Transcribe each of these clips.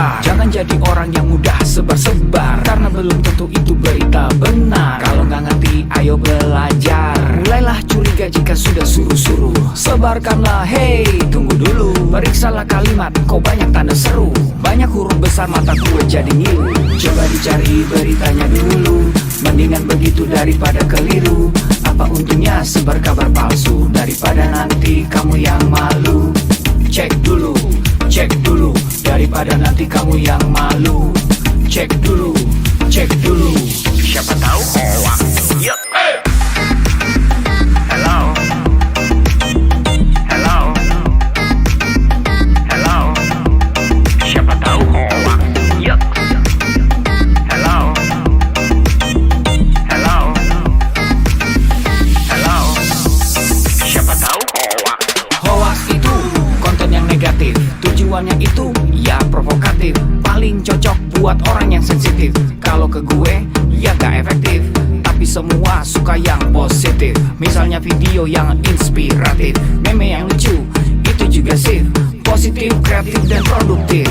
sebentar. Jangan jadi orang yang mudah sebar-sebar, karena belum tentu itu berita benar. Kalau nggak ngerti, ayo belajar. Mulailah curiga jika sudah suruh-suruh. Sebarkanlah, hey, tunggu dulu. Periksalah kalimat, kok banyak tanda seru. Banyak huruf besar, mata gue jadi ngilu. Coba dicari beritanya dulu, mendingan begitu daripada keliru. Apa untungnya sebar kabar palsu, daripada nanti kamu yang malu. Cek dulu, daripada nanti kamu yang malu. Cek dulu, siapa tahu hoax. Yup. Hello, siapa tahu hoax. Yup. Hello, siapa tahu hoax. Hoax itu konten yang negatif, tujuannya itu ya provokatif. Paling cocok buat orang yang sensitif. Kalau ke gue ya gak efektif, tapi semua suka yang positif. Misalnya video yang inspiratif, meme yang lucu, itu juga sip. Positif, kreatif, dan produktif.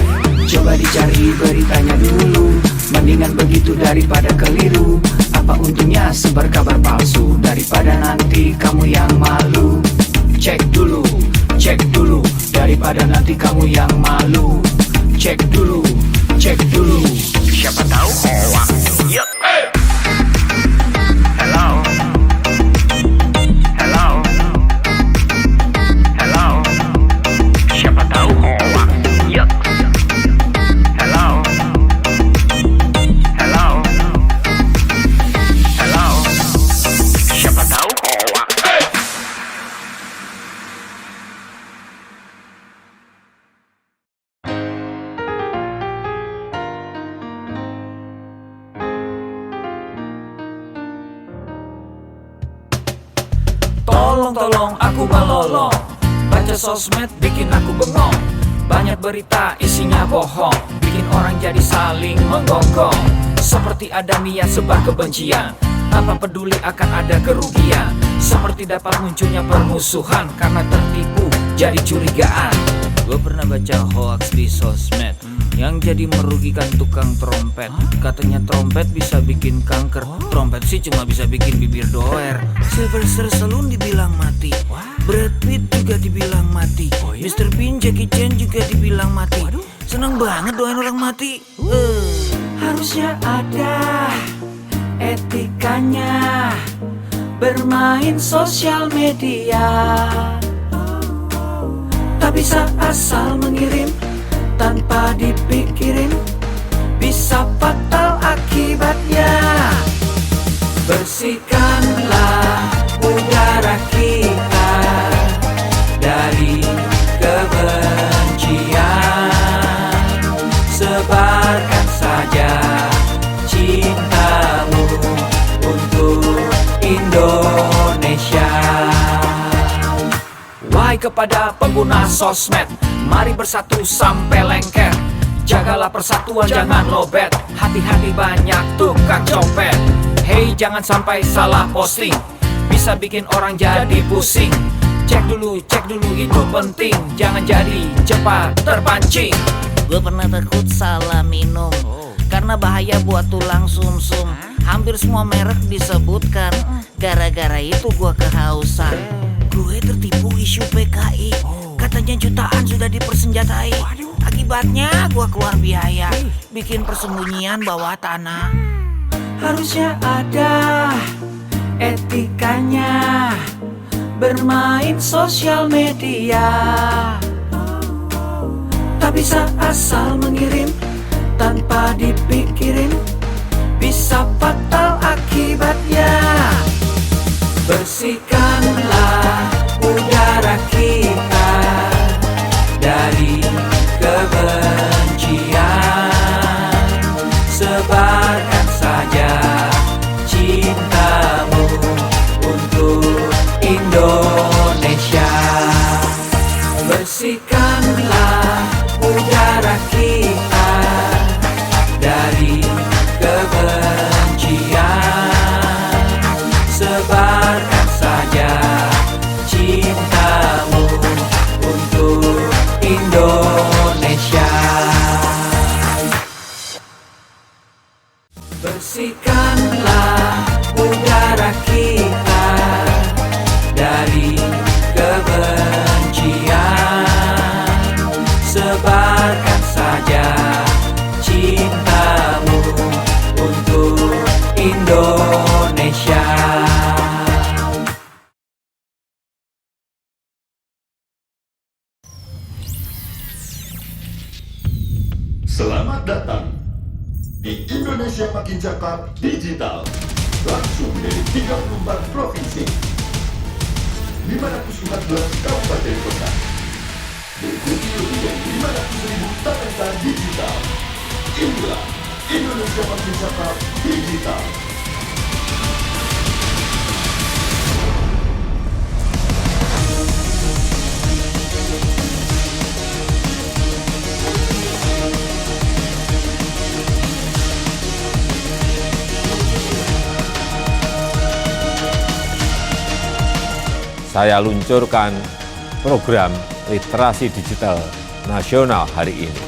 Coba dicari beritanya dulu, mendingan begitu daripada keliru. Apa untungnya sebar kabar palsu, daripada nanti kamu yang malu. Cek dulu, daripada nanti kamu yang malu. Cek dulu, siapa tahu hoax. Yup. Hello, siapa tahu hoax. Yup. Hello, siapa tahu hoax. Tolong aku melolong, baca sosmed bikin aku bengong. Banyak berita isinya bohong, bikin orang jadi saling menggonggong. Seperti ada niat sebar kebencian, tanpa peduli akan ada kerugian. Seperti dapat munculnya permusuhan, karena tertipu jadi curigaan. Gue pernah baca hoax di sosmed, yang jadi merugikan tukang trompet. Katanya trompet bisa bikin kanker, trompet sih cuma bisa bikin bibir doer. Sylvester Stallone dibilang mati, Brad Pitt juga dibilang mati, Mr. Bean, Jackie Chan juga dibilang mati. Seneng banget doain orang mati. Harusnya ada etikanya bermain sosial media. Tak bisa asal mengirim tanpa dipikirin, bisa fatal akibatnya. Bersihkanlah udara kita dari kebencian. Sebarkan saja cintamu untuk Indonesia. Wahai kepada pengguna sosmed, mari bersatu sampai lengket. Jagalah persatuan, jangan lobet. Hati-hati banyak tukang copet. Hey, jangan sampai salah posting, bisa bikin orang jadi pusing. Cek dulu itu penting, jangan jadi cepat terpancing. Gue pernah takut salah minum, karena bahaya buat tulang sumsum. Hampir semua merek disebutkan, gara-gara itu gue kehausan. Gue tertipu isu PKI, katanya jutaan sudah dipersenjatai. Akibatnya gue keluar biaya, bikin persembunyian bawah tanah. Harusnya ada etikanya bermain sosial media. Tak bisa asal mengirim tanpa dipikirin, bisa fatal akibatnya. Bersihkanlah udara kita dari kebencian. Sebarkan saja cintamu untuk Indonesia. Bersihkanlah udara kita dari kebencian. Sebarkan saja cintamu untuk Indonesia. Selamat datang di Indonesia Makin Cakap Digital. Langsung dari 34 provinsi, 514 kabupaten kota. Diikuti lebih dari 500.000 talenta digital. Inilah Indonesia Makin Cakap Digital. Saya luncurkan program literasi digital nasional hari ini.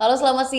Halo, selamat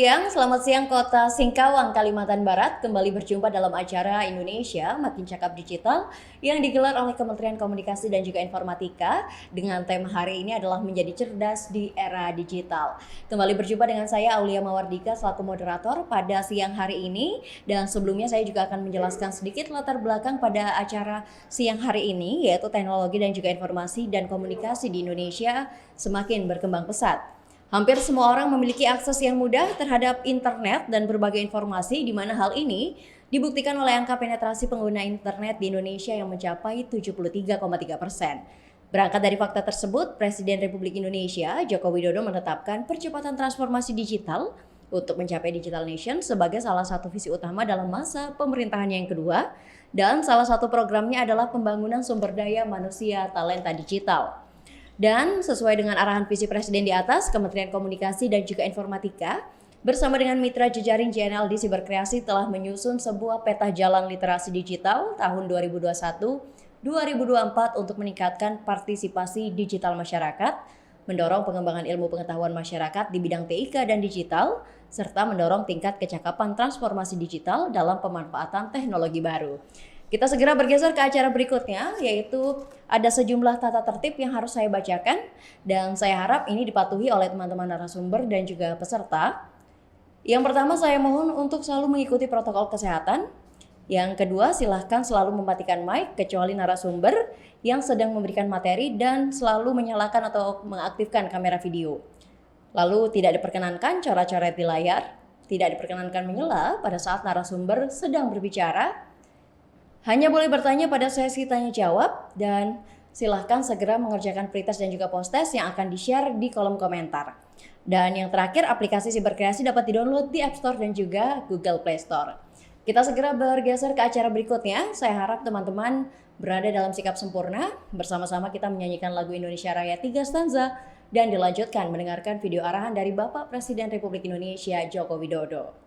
siang Kota Singkawang, Kalimantan Barat. Kembali berjumpa dalam acara Indonesia Makin Cakap Digital yang digelar oleh Kementerian Komunikasi dan juga Informatika dengan tema hari ini adalah menjadi cerdas di era digital. Kembali berjumpa dengan saya Aulia Mawardika selaku moderator pada siang hari ini, dan sebelumnya saya juga akan menjelaskan sedikit latar belakang pada acara siang hari ini, yaitu teknologi dan juga informasi dan komunikasi di Indonesia semakin berkembang pesat. Hampir semua orang memiliki akses yang mudah terhadap internet dan berbagai informasi, di mana hal ini dibuktikan oleh angka penetrasi pengguna internet di Indonesia yang mencapai 73,3%. Berangkat dari fakta tersebut, Presiden Republik Indonesia Joko Widodo menetapkan percepatan transformasi digital untuk mencapai Digital Nation sebagai salah satu visi utama dalam masa pemerintahannya yang kedua, dan salah satu programnya adalah pembangunan sumber daya manusia talenta digital. Dan sesuai dengan arahan visi Presiden di atas, Kementerian Komunikasi dan juga Informatika bersama dengan mitra jejaring JNL di Siberkreasi telah menyusun sebuah peta jalan literasi digital tahun 2021-2024 untuk meningkatkan partisipasi digital masyarakat, mendorong pengembangan ilmu pengetahuan masyarakat di bidang TIK dan digital, serta mendorong tingkat kecakapan transformasi digital dalam pemanfaatan teknologi baru. Kita segera bergeser ke acara berikutnya, yaitu ada sejumlah tata tertib yang harus saya bacakan, dan saya harap ini dipatuhi oleh teman-teman narasumber dan juga peserta. Yang pertama, saya mohon untuk selalu mengikuti protokol kesehatan. Yang kedua, silahkan selalu mematikan mic kecuali narasumber yang sedang memberikan materi, dan selalu menyalakan atau mengaktifkan kamera video. Lalu tidak diperkenankan coret-coret di layar, tidak diperkenankan menyela pada saat narasumber sedang berbicara. Hanya boleh bertanya pada sesi tanya jawab, dan silahkan segera mengerjakan pretest dan juga post-test yang akan di-share di kolom komentar. Dan yang terakhir, aplikasi Siberkreasi dapat di-download di App Store dan juga Google Play Store. Kita segera bergeser ke acara berikutnya. Saya harap teman-teman berada dalam sikap sempurna. Bersama-sama kita menyanyikan lagu Indonesia Raya 3 stanza dan dilanjutkan mendengarkan video arahan dari Bapak Presiden Republik Indonesia Joko Widodo.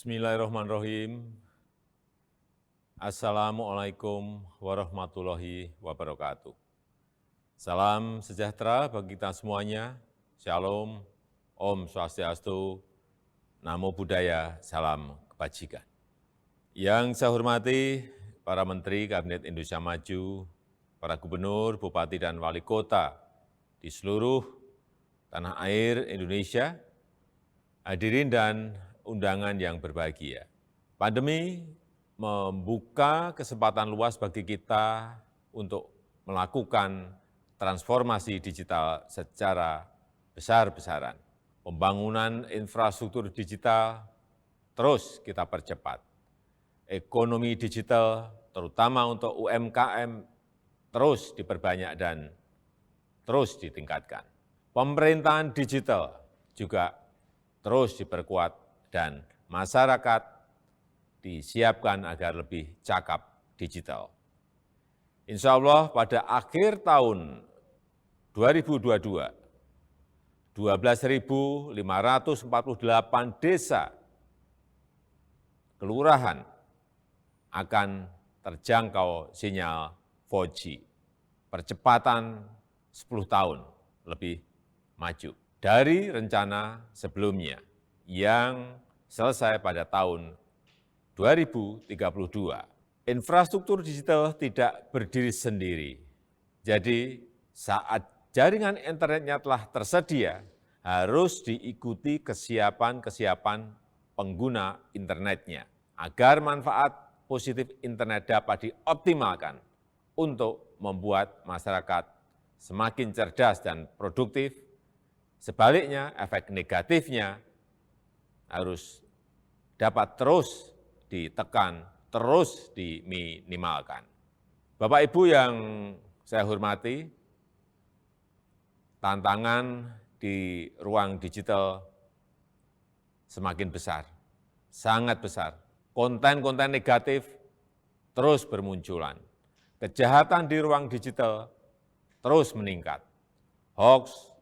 Bismillahirrahmanirrahim. Assalamualaikum warahmatullahi wabarakatuh. Salam sejahtera bagi kita semuanya. Shalom, Om Swastiastu, Namo Buddhaya, salam kebajikan. Yang saya hormati para Menteri Kabinet Indonesia Maju, para Gubernur, Bupati, dan Wali Kota di seluruh tanah air Indonesia, hadirin dan undangan yang berbahagia. Pandemi membuka kesempatan luas bagi kita untuk melakukan transformasi digital secara besar-besaran. Pembangunan infrastruktur digital terus kita percepat. Ekonomi digital, terutama untuk UMKM, terus diperbanyak dan terus ditingkatkan. Pemerintahan digital juga terus diperkuat dan masyarakat disiapkan agar lebih cakap digital. Insya Allah pada akhir tahun 2022, 12.548 desa kelurahan akan terjangkau sinyal 4G. Percepatan 10 tahun lebih maju dari rencana sebelumnya yang selesai pada tahun 2032. Infrastruktur digital tidak berdiri sendiri. Jadi saat jaringan internetnya telah tersedia, harus diikuti kesiapan-kesiapan pengguna internetnya agar manfaat positif internet dapat dioptimalkan untuk membuat masyarakat semakin cerdas dan produktif. Sebaliknya, efek negatifnya harus dapat terus ditekan, terus diminimalkan. Bapak Ibu yang saya hormati, tantangan di ruang digital semakin besar, sangat besar. Konten-konten negatif terus bermunculan. Kejahatan di ruang digital terus meningkat. Hoax,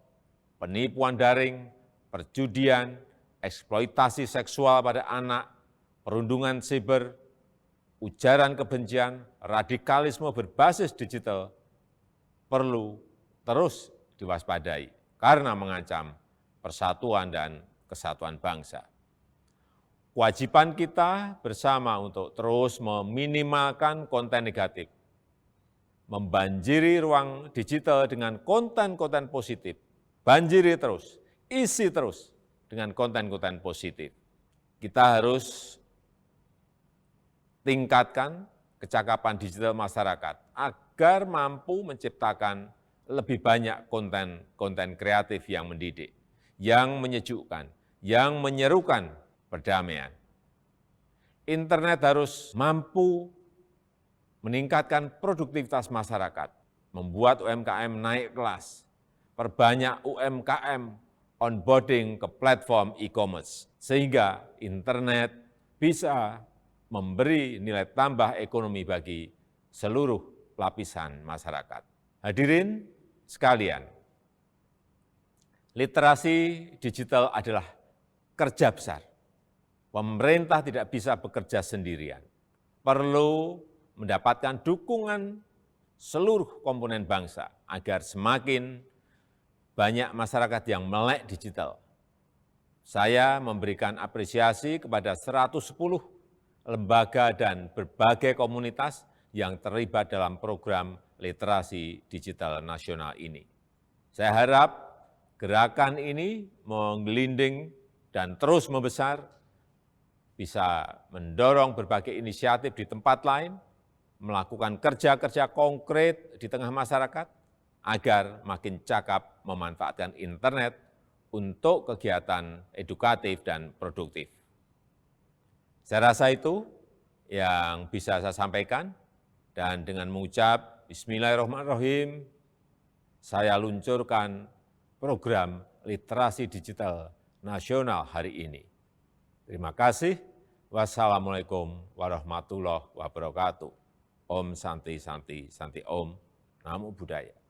penipuan daring, perjudian, eksploitasi seksual pada anak, perundungan siber, ujaran kebencian, radikalisme berbasis digital perlu terus diwaspadai karena mengancam persatuan dan kesatuan bangsa. Kewajiban kita bersama untuk terus meminimalkan konten negatif, membanjiri ruang digital dengan konten-konten positif, banjiri terus, isi terus dengan konten-konten positif. Kita harus tingkatkan kecakapan digital masyarakat agar mampu menciptakan lebih banyak konten-konten kreatif yang mendidik, yang menyejukkan, yang menyerukan perdamaian. Internet harus mampu meningkatkan produktivitas masyarakat, membuat UMKM naik kelas, perbanyak UMKM onboarding ke platform e-commerce, sehingga internet bisa memberi nilai tambah ekonomi bagi seluruh lapisan masyarakat. Hadirin sekalian, literasi digital adalah kerja besar. Pemerintah tidak bisa bekerja sendirian. Perlu mendapatkan dukungan seluruh komponen bangsa agar semakin banyak masyarakat yang melek digital. Saya memberikan apresiasi kepada 110 lembaga dan berbagai komunitas yang terlibat dalam program literasi digital nasional ini. Saya harap gerakan ini menggelinding dan terus membesar, bisa mendorong berbagai inisiatif di tempat lain, melakukan kerja-kerja konkret di tengah masyarakat, agar makin cakap memanfaatkan internet untuk kegiatan edukatif dan produktif. Saya rasa itu yang bisa saya sampaikan, dan dengan mengucap Bismillahirrahmanirrahim, saya luncurkan program literasi digital nasional hari ini. Terima kasih. Wassalamualaikum warahmatullahi wabarakatuh. Om Santi Santi Santi Om. Namo Buddhaya.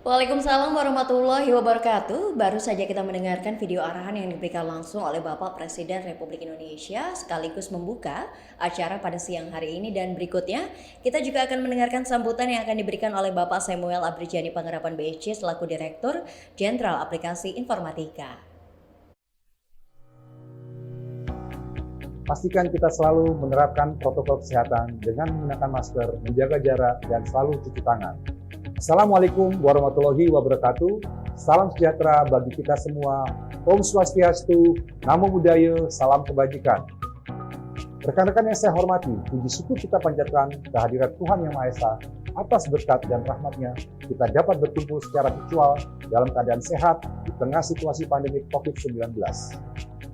Waalaikumsalam warahmatullahi wabarakatuh. Baru saja kita mendengarkan video arahan yang diberikan langsung oleh Bapak Presiden Republik Indonesia sekaligus membuka acara pada siang hari ini, dan berikutnya kita juga akan mendengarkan sambutan yang akan diberikan oleh Bapak Samuel Abrijani Panggarapan BSC selaku Direktur Jenderal Aplikasi Informatika. Pastikan kita selalu menerapkan protokol kesehatan dengan menggunakan masker, menjaga jarak, dan selalu cuci tangan. Assalamualaikum warahmatullahi wabarakatuh. Salam sejahtera bagi kita semua. Om Swastiastu, Namo Buddhaya, salam kebajikan. Rekan-rekan yang saya hormati, puji syukur kita panjatkan kehadirat Tuhan Yang Maha Esa atas berkat dan rahmat-Nya kita dapat berkumpul secara virtual dalam keadaan sehat di tengah situasi pandemi COVID-19.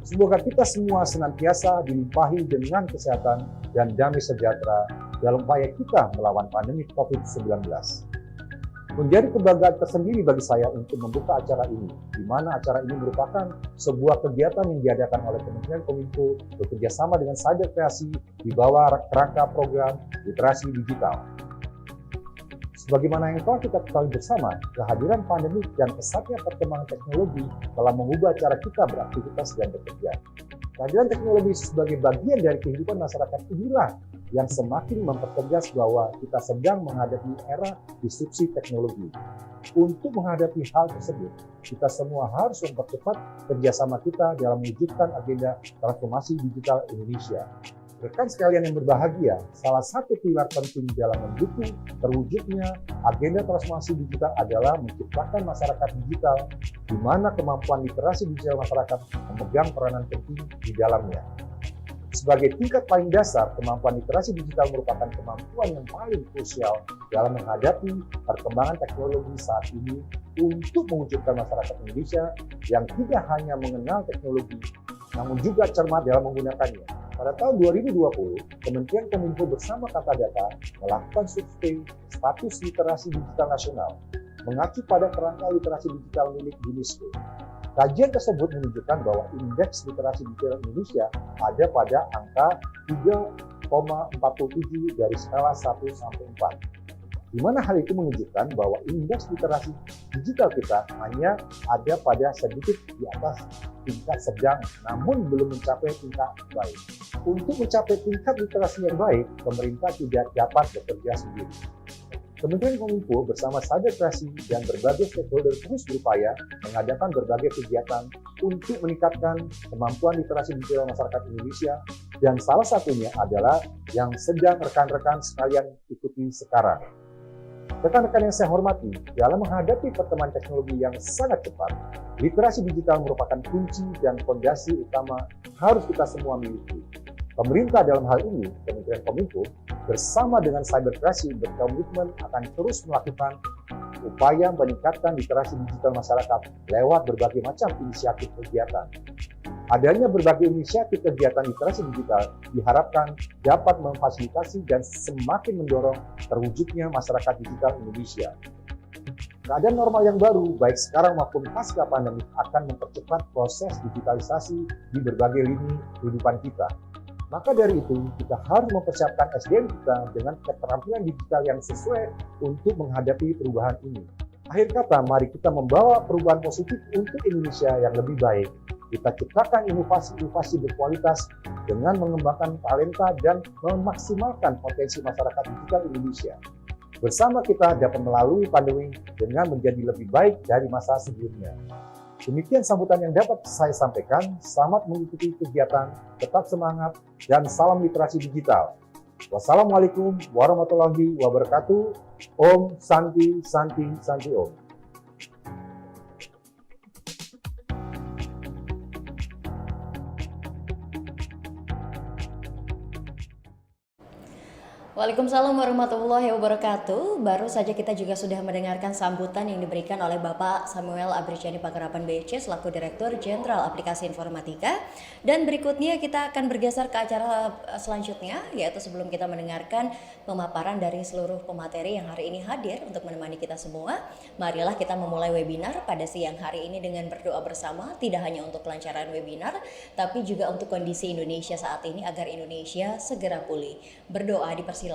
Semoga kita semua senantiasa dilimpahi dengan kesehatan dan damai sejahtera dalam upaya kita melawan pandemi COVID-19. Menjadi kebanggaan tersendiri bagi saya untuk membuka acara ini, di mana acara ini merupakan sebuah kegiatan yang diadakan oleh Kementerian Kominfo bekerja sama dengan Cyber Kreasi di bawah kerangka program literasi digital. Sebagaimana yang telah kita ketahui bersama, kehadiran pandemi dan pesatnya perkembangan teknologi telah mengubah cara kita beraktivitas dan bekerja. Kehadiran teknologi sebagai bagian dari kehidupan masyarakat inilah yang semakin mempertegas bahwa kita sedang menghadapi era disrupsi teknologi. Untuk menghadapi hal tersebut, kita semua harus mempercepat kerjasama kita dalam mewujudkan agenda transformasi digital Indonesia. Rekan sekalian yang berbahagia, salah satu pilar penting dalam mendukung terwujudnya agenda transformasi digital adalah menciptakan masyarakat digital di mana kemampuan literasi digital masyarakat memegang peranan penting di dalamnya. Sebagai tingkat paling dasar, kemampuan literasi digital merupakan kemampuan yang paling krusial dalam menghadapi perkembangan teknologi saat ini untuk mewujudkan masyarakat Indonesia yang tidak hanya mengenal teknologi, namun juga cermat dalam menggunakannya. Pada tahun 2020, Kementerian Kominfo bersama Kata Data melakukan survei status literasi digital nasional, mengacu pada kerangka literasi digital milik UNESCO. Kajian tersebut menunjukkan bahwa indeks literasi digital Indonesia ada pada angka 3,47 dari skala 1 sampai 4. Di mana hal itu menunjukkan bahwa indeks literasi digital kita hanya ada pada sedikit di atas tingkat sedang, namun belum mencapai tingkat baik. Untuk mencapai tingkat literasi yang baik, pemerintah tidak dapat bekerja sendiri. Kementerian Kominfo bersama Cyber Kreasi dan berbagai stakeholder terus berupaya mengadakan berbagai kegiatan untuk meningkatkan kemampuan literasi digital masyarakat Indonesia, dan salah satunya adalah yang sedang rekan-rekan sekalian ikuti sekarang. Rekan-rekan yang saya hormati, dalam menghadapi perkembangan teknologi yang sangat cepat, literasi digital merupakan kunci dan fondasi utama harus kita semua miliki. Pemerintah dalam hal ini, Kementerian Kominfo, bersama dengan Cyber Kreasi berkomitmen akan terus melakukan upaya meningkatkan literasi digital masyarakat lewat berbagai macam inisiatif kegiatan. Adanya berbagai inisiatif kegiatan literasi digital diharapkan dapat memfasilitasi dan semakin mendorong terwujudnya masyarakat digital Indonesia. Keadaan normal yang baru, baik sekarang maupun pasca pandemi, akan mempercepat proses digitalisasi di berbagai lini kehidupan kita. Maka dari itu, kita harus mempersiapkan SDM kita dengan keterampilan digital yang sesuai untuk menghadapi perubahan ini. Akhir kata, mari kita membawa perubahan positif untuk Indonesia yang lebih baik. Kita ciptakan inovasi-inovasi berkualitas dengan mengembangkan talenta dan memaksimalkan potensi masyarakat digital Indonesia. Bersama kita dapat melalui pandemi dengan menjadi lebih baik dari masa sebelumnya. Demikian sambutan yang dapat saya sampaikan. Selamat mengikuti kegiatan, tetap semangat, dan salam literasi digital. Wassalamualaikum warahmatullahi wabarakatuh. Om Santi Santi Santi Om. Waalaikumsalam warahmatullahi wabarakatuh. Baru saja kita juga sudah mendengarkan sambutan yang diberikan oleh Bapak Samuel Abrijani Panggarapan BSC selaku Direktur Jenderal Aplikasi Informatika. Dan berikutnya kita akan bergeser ke acara selanjutnya, yaitu sebelum kita mendengarkan pemaparan dari seluruh pemateri yang hari ini hadir untuk menemani kita semua, marilah kita memulai webinar pada siang hari ini dengan berdoa bersama, tidak hanya untuk kelancaran webinar, tapi juga untuk kondisi Indonesia saat ini agar Indonesia segera pulih. Berdoa dipersilakan.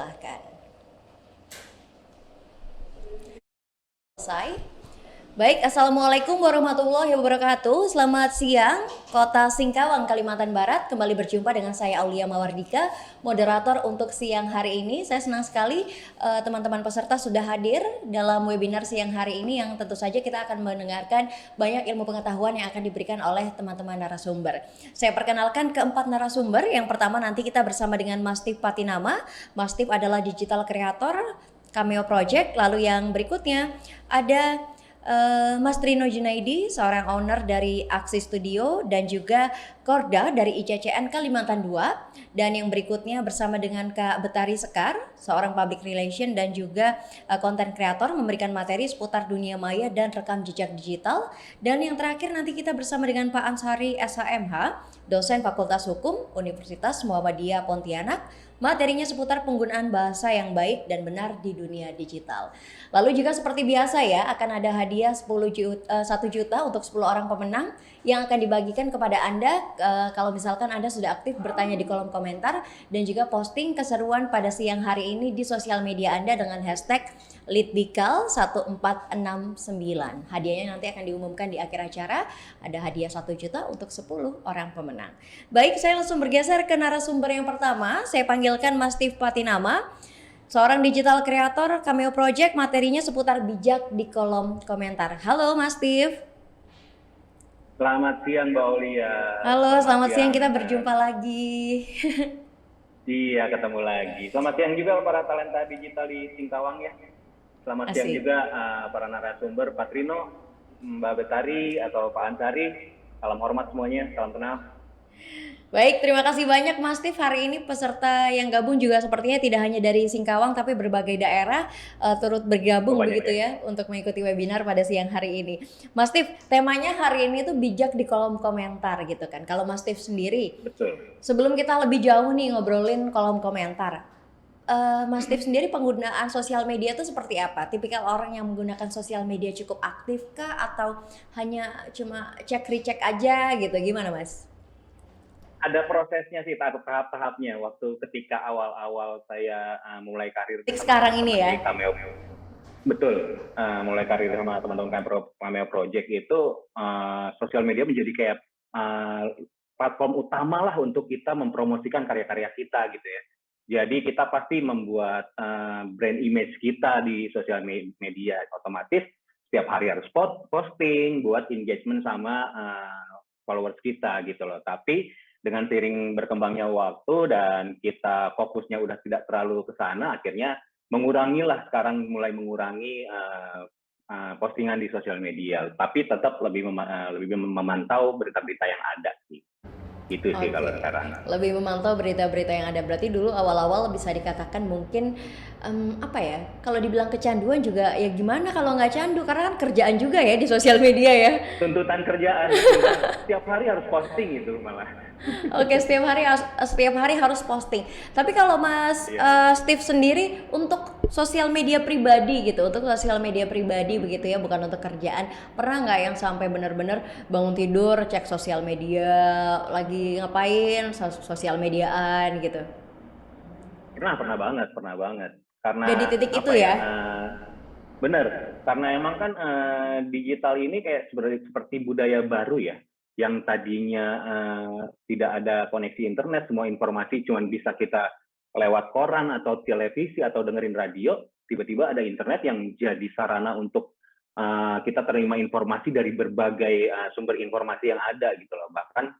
Selesai, Baik, Assalamualaikum warahmatullahi wabarakatuh. Selamat siang, Kota Singkawang, Kalimantan Barat. Kembali berjumpa dengan saya Aulia Mawardika, moderator untuk siang hari ini. Saya senang sekali teman-teman peserta sudah hadir dalam webinar siang hari ini yang tentu saja kita akan mendengarkan banyak ilmu pengetahuan yang akan diberikan oleh teman-teman narasumber. Saya perkenalkan keempat narasumber. Yang pertama nanti kita bersama dengan Mas Tif Patinama. Mas Tif adalah digital creator Cameo Project. Lalu yang berikutnya ada Mas Trino Junaidi, seorang owner dari Aksi Studio dan juga Korda dari ICCN Kalimantan 2. Dan yang berikutnya bersama dengan Kak Betari Sekar, seorang public relation dan juga content creator memberikan materi seputar dunia maya dan rekam jejak digital. Dan yang terakhir nanti kita bersama dengan Pak Ansari SHMH, dosen Fakultas Hukum Universitas Muhammadiyah Pontianak. Materinya seputar penggunaan bahasa yang baik dan benar di dunia digital. Lalu juga seperti biasa ya, akan ada hadiah 1 juta untuk 10 orang pemenang yang akan dibagikan kepada Anda kalau misalkan Anda sudah aktif bertanya di kolom komentar dan juga posting keseruan pada siang hari ini di sosial media Anda dengan hashtag #Litbikal1469. Hadiahnya nanti akan diumumkan di akhir acara. Ada hadiah 1 juta untuk 10 orang pemenang. Baik, saya langsung bergeser ke narasumber yang pertama. Saya panggilkan Mas Tif Patinama, seorang digital creator Cameo Project. Materinya seputar bijak di kolom komentar. Halo Mas Tif. Selamat siang Mbak Aulia. Halo, selamat siang. Kita berjumpa lagi. Iya, ketemu lagi. Selamat siang juga para talenta digital di Singkawang ya. Selamat siang juga para narasumber, Pak Trino, Mbak Betari atau Pak Ansari. Salam hormat semuanya, salam kenal. Baik, terima kasih banyak Mas Tif. Hari ini peserta yang gabung juga sepertinya tidak hanya dari Singkawang tapi berbagai daerah turut bergabung begitu ya untuk mengikuti webinar pada siang hari ini. Mas Tif, temanya hari ini tuh bijak di kolom komentar gitu kan. Kalau Mas Tif sendiri, betul. Sebelum kita lebih jauh nih ngobrolin kolom komentar, Mas Tif sendiri penggunaan sosial media itu seperti apa? Tipikal orang yang menggunakan sosial media cukup aktif kah atau hanya cuma cek-recek aja gitu? Gimana Mas? Ada prosesnya sih, tahap-tahapnya. Waktu ketika awal-awal saya mulai karir Sekarang ini ya? Cameo. Betul, mulai karir sama teman-teman Cameo Project itu sosial media menjadi kayak platform utama lah untuk kita mempromosikan karya-karya kita gitu ya. Jadi kita pasti membuat brand image kita di sosial media, otomatis setiap hari harus posting buat engagement sama followers kita gitu loh. Tapi dengan seiring berkembangnya waktu dan kita fokusnya udah tidak terlalu ke sana, akhirnya sekarang mulai mengurangi postingan di sosial media, tapi tetap lebih memantau berita-berita yang ada sih. Itu sih kalau sekarang. Lebih memantau berita-berita yang ada. Berarti dulu awal-awal bisa dikatakan mungkin apa ya? Kalau dibilang kecanduan juga ya gimana kalau nggak candu? Karena kan kerjaan juga ya di sosial media ya. Tuntutan kerjaan. Setiap hari harus posting itu malah. Oke, setiap hari harus posting. Tapi kalau Mas Steve sendiri untuk sosial media pribadi gitu, untuk sosial media pribadi begitu ya, bukan untuk kerjaan. Pernah nggak yang sampai benar-benar bangun tidur cek sosial media, lagi ngapain sosial mediaan gitu? Pernah banget. Karena jadi titik itu ya? Bener, karena emang kan digital ini kayak seperti budaya baru ya. Yang tadinya tidak ada koneksi internet, semua informasi cuma bisa kita lewat koran atau televisi atau dengerin radio, tiba-tiba ada internet yang jadi sarana untuk kita terima informasi dari berbagai sumber informasi yang ada gitu loh. Bahkan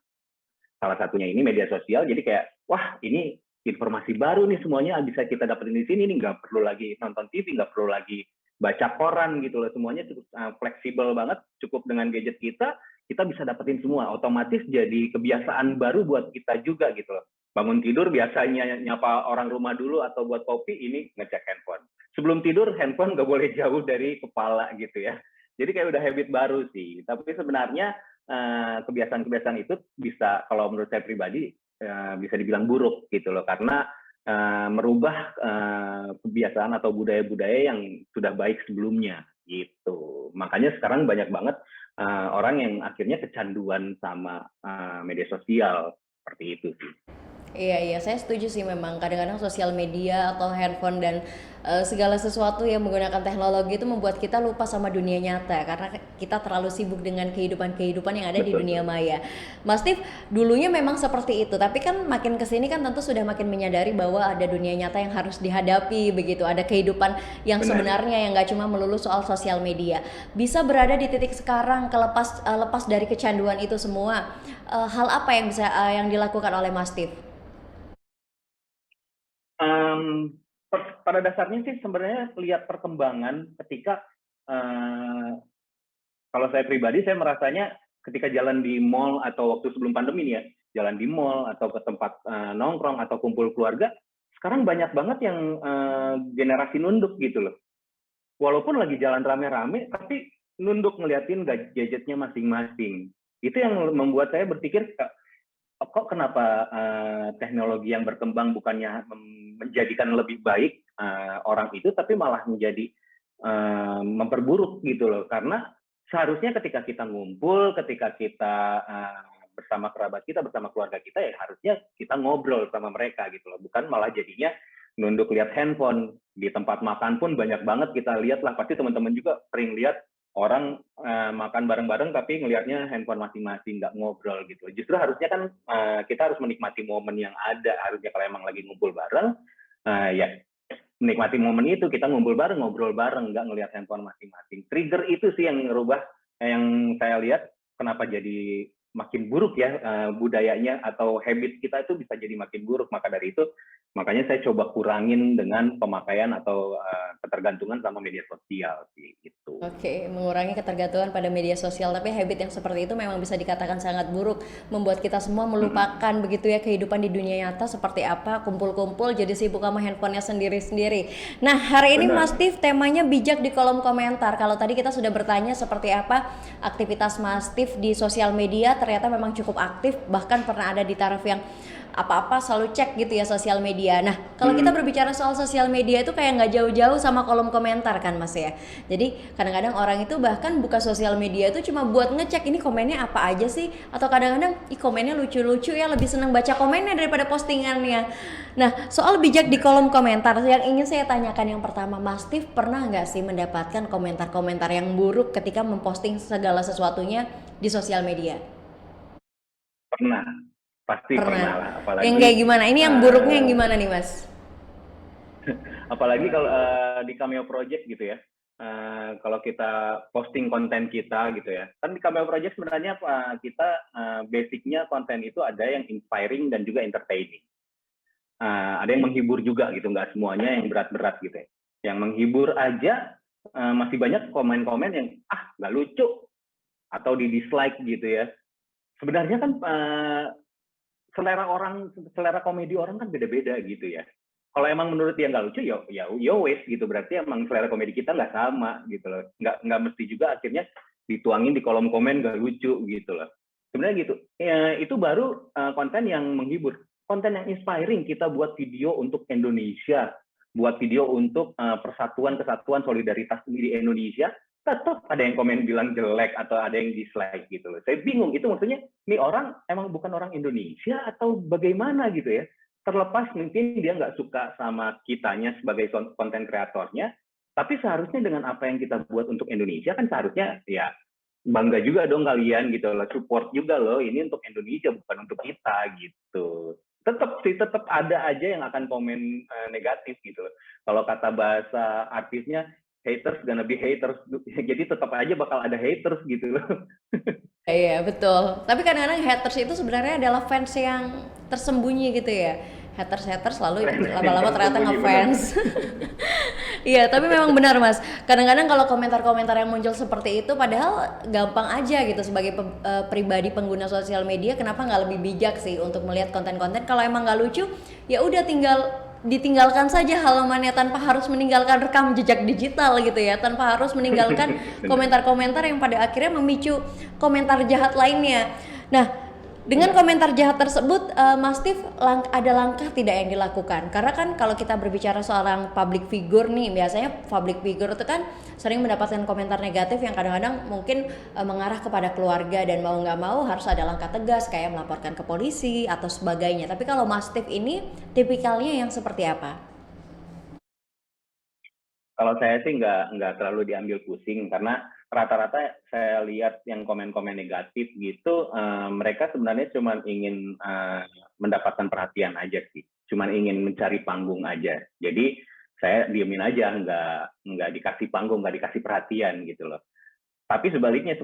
salah satunya ini media sosial, jadi kayak wah ini informasi baru nih, semuanya bisa kita dapetin di sini nih, nggak perlu lagi nonton TV, nggak perlu lagi baca koran gitu loh, semuanya cukup fleksibel banget, cukup dengan gadget kita bisa dapetin semua, otomatis jadi kebiasaan baru buat kita juga gitu loh. Bangun tidur biasanya nyapa orang rumah dulu atau buat kopi, ini ngecek handphone. Sebelum tidur handphone nggak boleh jauh dari kepala gitu ya. Jadi kayak udah habit baru sih. Tapi sebenarnya kebiasaan-kebiasaan itu bisa, kalau menurut saya pribadi, bisa dibilang buruk gitu loh. Karena merubah kebiasaan atau budaya-budaya yang sudah baik sebelumnya gitu. Makanya sekarang banyak banget orang yang akhirnya kecanduan sama media sosial, seperti itu sih. Iya, saya setuju sih memang kadang-kadang sosial media atau handphone dan segala sesuatu yang menggunakan teknologi itu membuat kita lupa sama dunia nyata karena kita terlalu sibuk dengan kehidupan yang ada di Betul. dunia maya. Mas Tif, dulunya memang seperti itu, tapi kan makin kesini kan tentu sudah makin menyadari bahwa ada dunia nyata yang harus dihadapi begitu, ada kehidupan yang Benar. sebenarnya yang nggak cuma melulu soal sosial media. Bisa berada di titik sekarang lepas dari kecanduan itu semua, hal apa yang bisa yang dilakukan oleh Mas Tif? Pada dasarnya sih sebenarnya lihat perkembangan ketika kalau saya pribadi saya merasanya ketika jalan di mall atau waktu sebelum pandemi nih ya, jalan di mall atau ke tempat nongkrong atau kumpul keluarga, sekarang banyak banget yang generasi nunduk gitu loh. Walaupun lagi jalan rame-rame, tapi nunduk ngeliatin gadgetnya masing-masing. Itu yang membuat saya berpikir, kok kenapa teknologi yang berkembang bukannya menjadikan lebih baik orang itu, tapi malah menjadi memperburuk gitu loh. Karena seharusnya ketika kita ngumpul, ketika kita bersama kerabat kita, bersama keluarga kita, ya harusnya kita ngobrol sama mereka gitu loh. Bukan malah jadinya nunduk lihat handphone. Di tempat makan pun banyak banget kita lihat lah, pasti teman-teman juga sering lihat orang makan bareng-bareng tapi ngelihatnya handphone masing-masing, nggak ngobrol gitu. Justru harusnya kan kita harus menikmati momen yang ada. Harusnya kalau emang lagi ngumpul bareng, ya menikmati momen itu, kita ngumpul bareng, ngobrol bareng, nggak ngelihat handphone masing-masing. Trigger itu sih yang ngerubah, yang saya lihat kenapa jadi makin buruk ya budayanya atau habit kita itu bisa jadi makin buruk. Maka dari itu, makanya saya coba kurangin dengan pemakaian atau ketergantungan sama media sosial sih itu. Oke, mengurangi ketergantungan pada media sosial, tapi habit yang seperti itu memang bisa dikatakan sangat buruk, membuat kita semua melupakan begitu ya kehidupan di dunia nyata seperti apa, kumpul-kumpul jadi sibuk sama handphonenya sendiri-sendiri. Nah, hari ini Benar. Mas Tif temanya bijak di kolom komentar. Kalau tadi kita sudah bertanya seperti apa aktivitas Mas Tif di sosial media, ternyata memang cukup aktif, bahkan pernah ada di taraf yang apa-apa selalu cek gitu ya sosial media. Nah, kalau kita berbicara soal sosial media itu kayak nggak jauh-jauh sama kolom komentar kan Mas ya. Jadi kadang-kadang orang itu bahkan buka sosial media itu cuma buat ngecek ini komennya apa aja sih, atau kadang-kadang komennya lucu-lucu ya, lebih seneng baca komennya daripada postingannya. Nah, soal bijak di kolom komentar yang ingin saya tanyakan yang pertama, Mas Tif pernah nggak sih mendapatkan komentar-komentar yang buruk ketika memposting segala sesuatunya di sosial media? Pernah, pasti pernah lah. Apalagi Yang kayak gimana? Ini yang buruknya yang gimana nih Mas? apalagi kalau di Cameo Project gitu ya. Kalau kita posting konten kita gitu ya, kan di Cameo Project sebenarnya kita basicnya konten itu ada yang inspiring dan juga entertaining. Ada yang menghibur juga gitu, nggak semuanya yang berat-berat gitu ya. Yang menghibur aja masih banyak komen-komen yang nggak lucu atau di dislike gitu ya. Sebenarnya kan selera komedi orang kan beda-beda gitu ya. Kalau emang menurut dia nggak lucu, ya wes gitu. Berarti emang selera komedi kita nggak sama gitu loh. Nggak mesti juga akhirnya dituangin di kolom komen nggak lucu gitu loh. Sebenarnya gitu. Ya, itu baru konten yang menghibur. Konten yang inspiring, kita buat video untuk Indonesia, buat video untuk persatuan, kesatuan, solidaritas di Indonesia, tetap ada yang komen bilang jelek atau ada yang dislike gitu loh. Saya bingung, itu maksudnya ini orang emang bukan orang Indonesia atau bagaimana gitu ya. Terlepas mungkin dia nggak suka sama kitanya sebagai konten kreatornya, tapi seharusnya dengan apa yang kita buat untuk Indonesia kan seharusnya ya bangga juga dong kalian gitu loh, support juga loh, ini untuk Indonesia bukan untuk kita gitu. Tetap ada aja yang akan komen negatif gitu loh. Kalau kata bahasa artisnya, haters gonna be haters, jadi tetap aja bakal ada haters gitu loh. Iya betul. Tapi kadang-kadang haters itu sebenarnya adalah fans yang tersembunyi gitu ya. Haters lalu lama-lama ternyata ngefans. Iya, tapi memang benar Mas. Kadang-kadang kalau komentar-komentar yang muncul seperti itu, padahal gampang aja gitu sebagai pribadi pengguna sosial media, kenapa nggak lebih bijak sih untuk melihat konten-konten kalau emang nggak lucu, ya udah tinggal ditinggalkan saja halamannya tanpa harus meninggalkan rekam jejak digital gitu ya, tanpa harus meninggalkan komentar-komentar yang pada akhirnya memicu komentar jahat lainnya. Nah, dengan komentar jahat tersebut, Mas Tif ada langkah tidak yang dilakukan? Karena kan kalau kita berbicara seorang public figure nih, biasanya public figure itu kan sering mendapatkan komentar negatif yang kadang-kadang mungkin mengarah kepada keluarga, dan mau nggak mau harus ada langkah tegas kayak melaporkan ke polisi atau sebagainya. Tapi kalau Mas Tif ini tipikalnya yang seperti apa? Kalau saya sih nggak terlalu diambil pusing karena rata-rata saya lihat yang komen-komen negatif gitu, mereka sebenarnya cuma ingin mendapatkan perhatian aja sih, cuma ingin mencari panggung aja. Jadi saya diemin aja, nggak dikasih panggung, nggak dikasih perhatian gitu loh. Tapi sebaliknya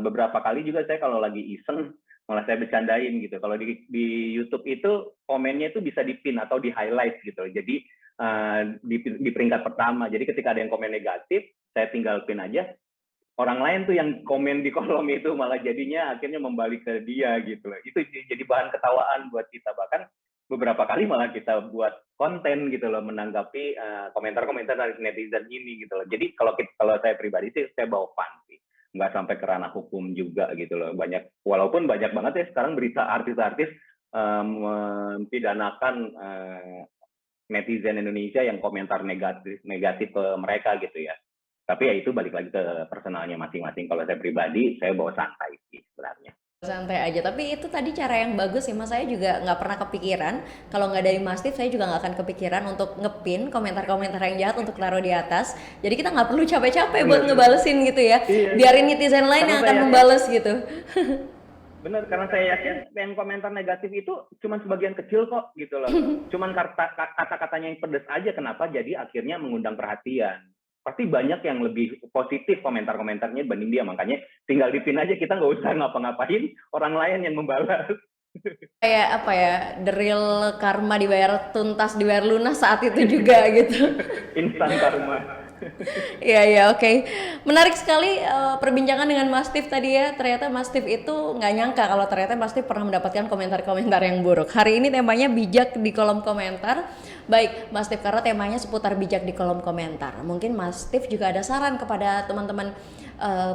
beberapa kali juga saya kalau lagi iseng malah saya bercandain gitu. Kalau di YouTube itu komennya itu bisa di-pin atau di-highlight gitu. Jadi di peringkat pertama. Jadi ketika ada yang komen negatif, saya tinggal pin aja. Orang lain tuh yang komen di kolom itu malah jadinya akhirnya membalik ke dia gitu loh. Itu jadi bahan ketawaan buat kita. Bahkan beberapa kali malah kita buat konten gitu loh menanggapi komentar-komentar dari netizen ini gitu loh. Jadi kalau saya pribadi sih saya bawa fun sih, nggak sampai ke ranah hukum juga gitu loh. Walaupun banyak banget ya sekarang berita artis-artis mempidanakan netizen Indonesia yang komentar negatif ke mereka gitu ya. Tapi ya itu balik lagi ke personalnya masing-masing. Kalau saya pribadi, saya bawa santai sih sebenarnya. Santai aja, tapi itu tadi cara yang bagus sih Mas. Saya juga nggak pernah kepikiran, kalau nggak dari Mas Tif saya juga nggak akan kepikiran untuk ngepin komentar-komentar yang jahat untuk taruh di atas. Jadi kita nggak perlu capek-capek buat ngebalesin gitu ya. Iya. Biarin netizen lain yang akan membales gitu. Bener, karena saya yakin yang komentar negatif itu cuma sebagian kecil kok gitu loh. Cuman kata-katanya yang pedes aja, kenapa jadi akhirnya mengundang perhatian. Pasti banyak yang lebih positif komentar-komentarnya dibanding dia, makanya tinggal dipin aja, kita nggak usah ngapa-ngapain, orang lain yang membalas. Kayak apa ya, the real karma dibayar tuntas, dibayar lunas saat itu juga gitu. Instan karma. Iya, oke. Menarik sekali perbincangan dengan Mas Tif tadi ya. Ternyata Mas Tif itu nggak nyangka kalau ternyata Mas Tif pernah mendapatkan komentar-komentar yang buruk. Hari ini temanya bijak di kolom komentar. Baik, Mas Tif, karena temanya seputar bijak di kolom komentar. Mungkin Mas Tif juga ada saran kepada teman-teman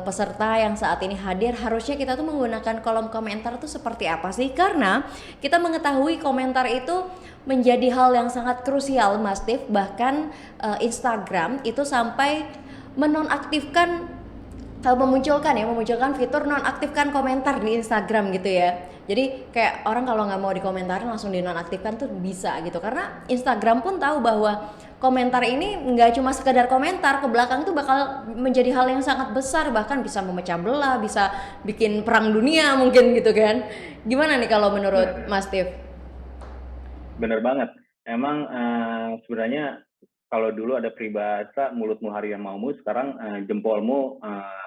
peserta yang saat ini hadir. Harusnya kita tuh menggunakan kolom komentar tuh seperti apa sih? Karena kita mengetahui komentar itu menjadi hal yang sangat krusial, Mas Tif. Bahkan Instagram itu sampai menonaktifkan, memunculkan fitur nonaktifkan komentar di Instagram gitu ya. Jadi kayak orang kalau nggak mau dikomentarin langsung dinonaktifkan tuh bisa gitu. Karena Instagram pun tahu bahwa komentar ini nggak cuma sekedar komentar, ke belakang itu bakal menjadi hal yang sangat besar, bahkan bisa memecah belah, bisa bikin perang dunia mungkin gitu kan. Gimana nih kalau menurut Mas Tif? Bener banget. Emang sebenarnya kalau dulu ada peribahasa mulutmu harimaumu, sekarang jempolmu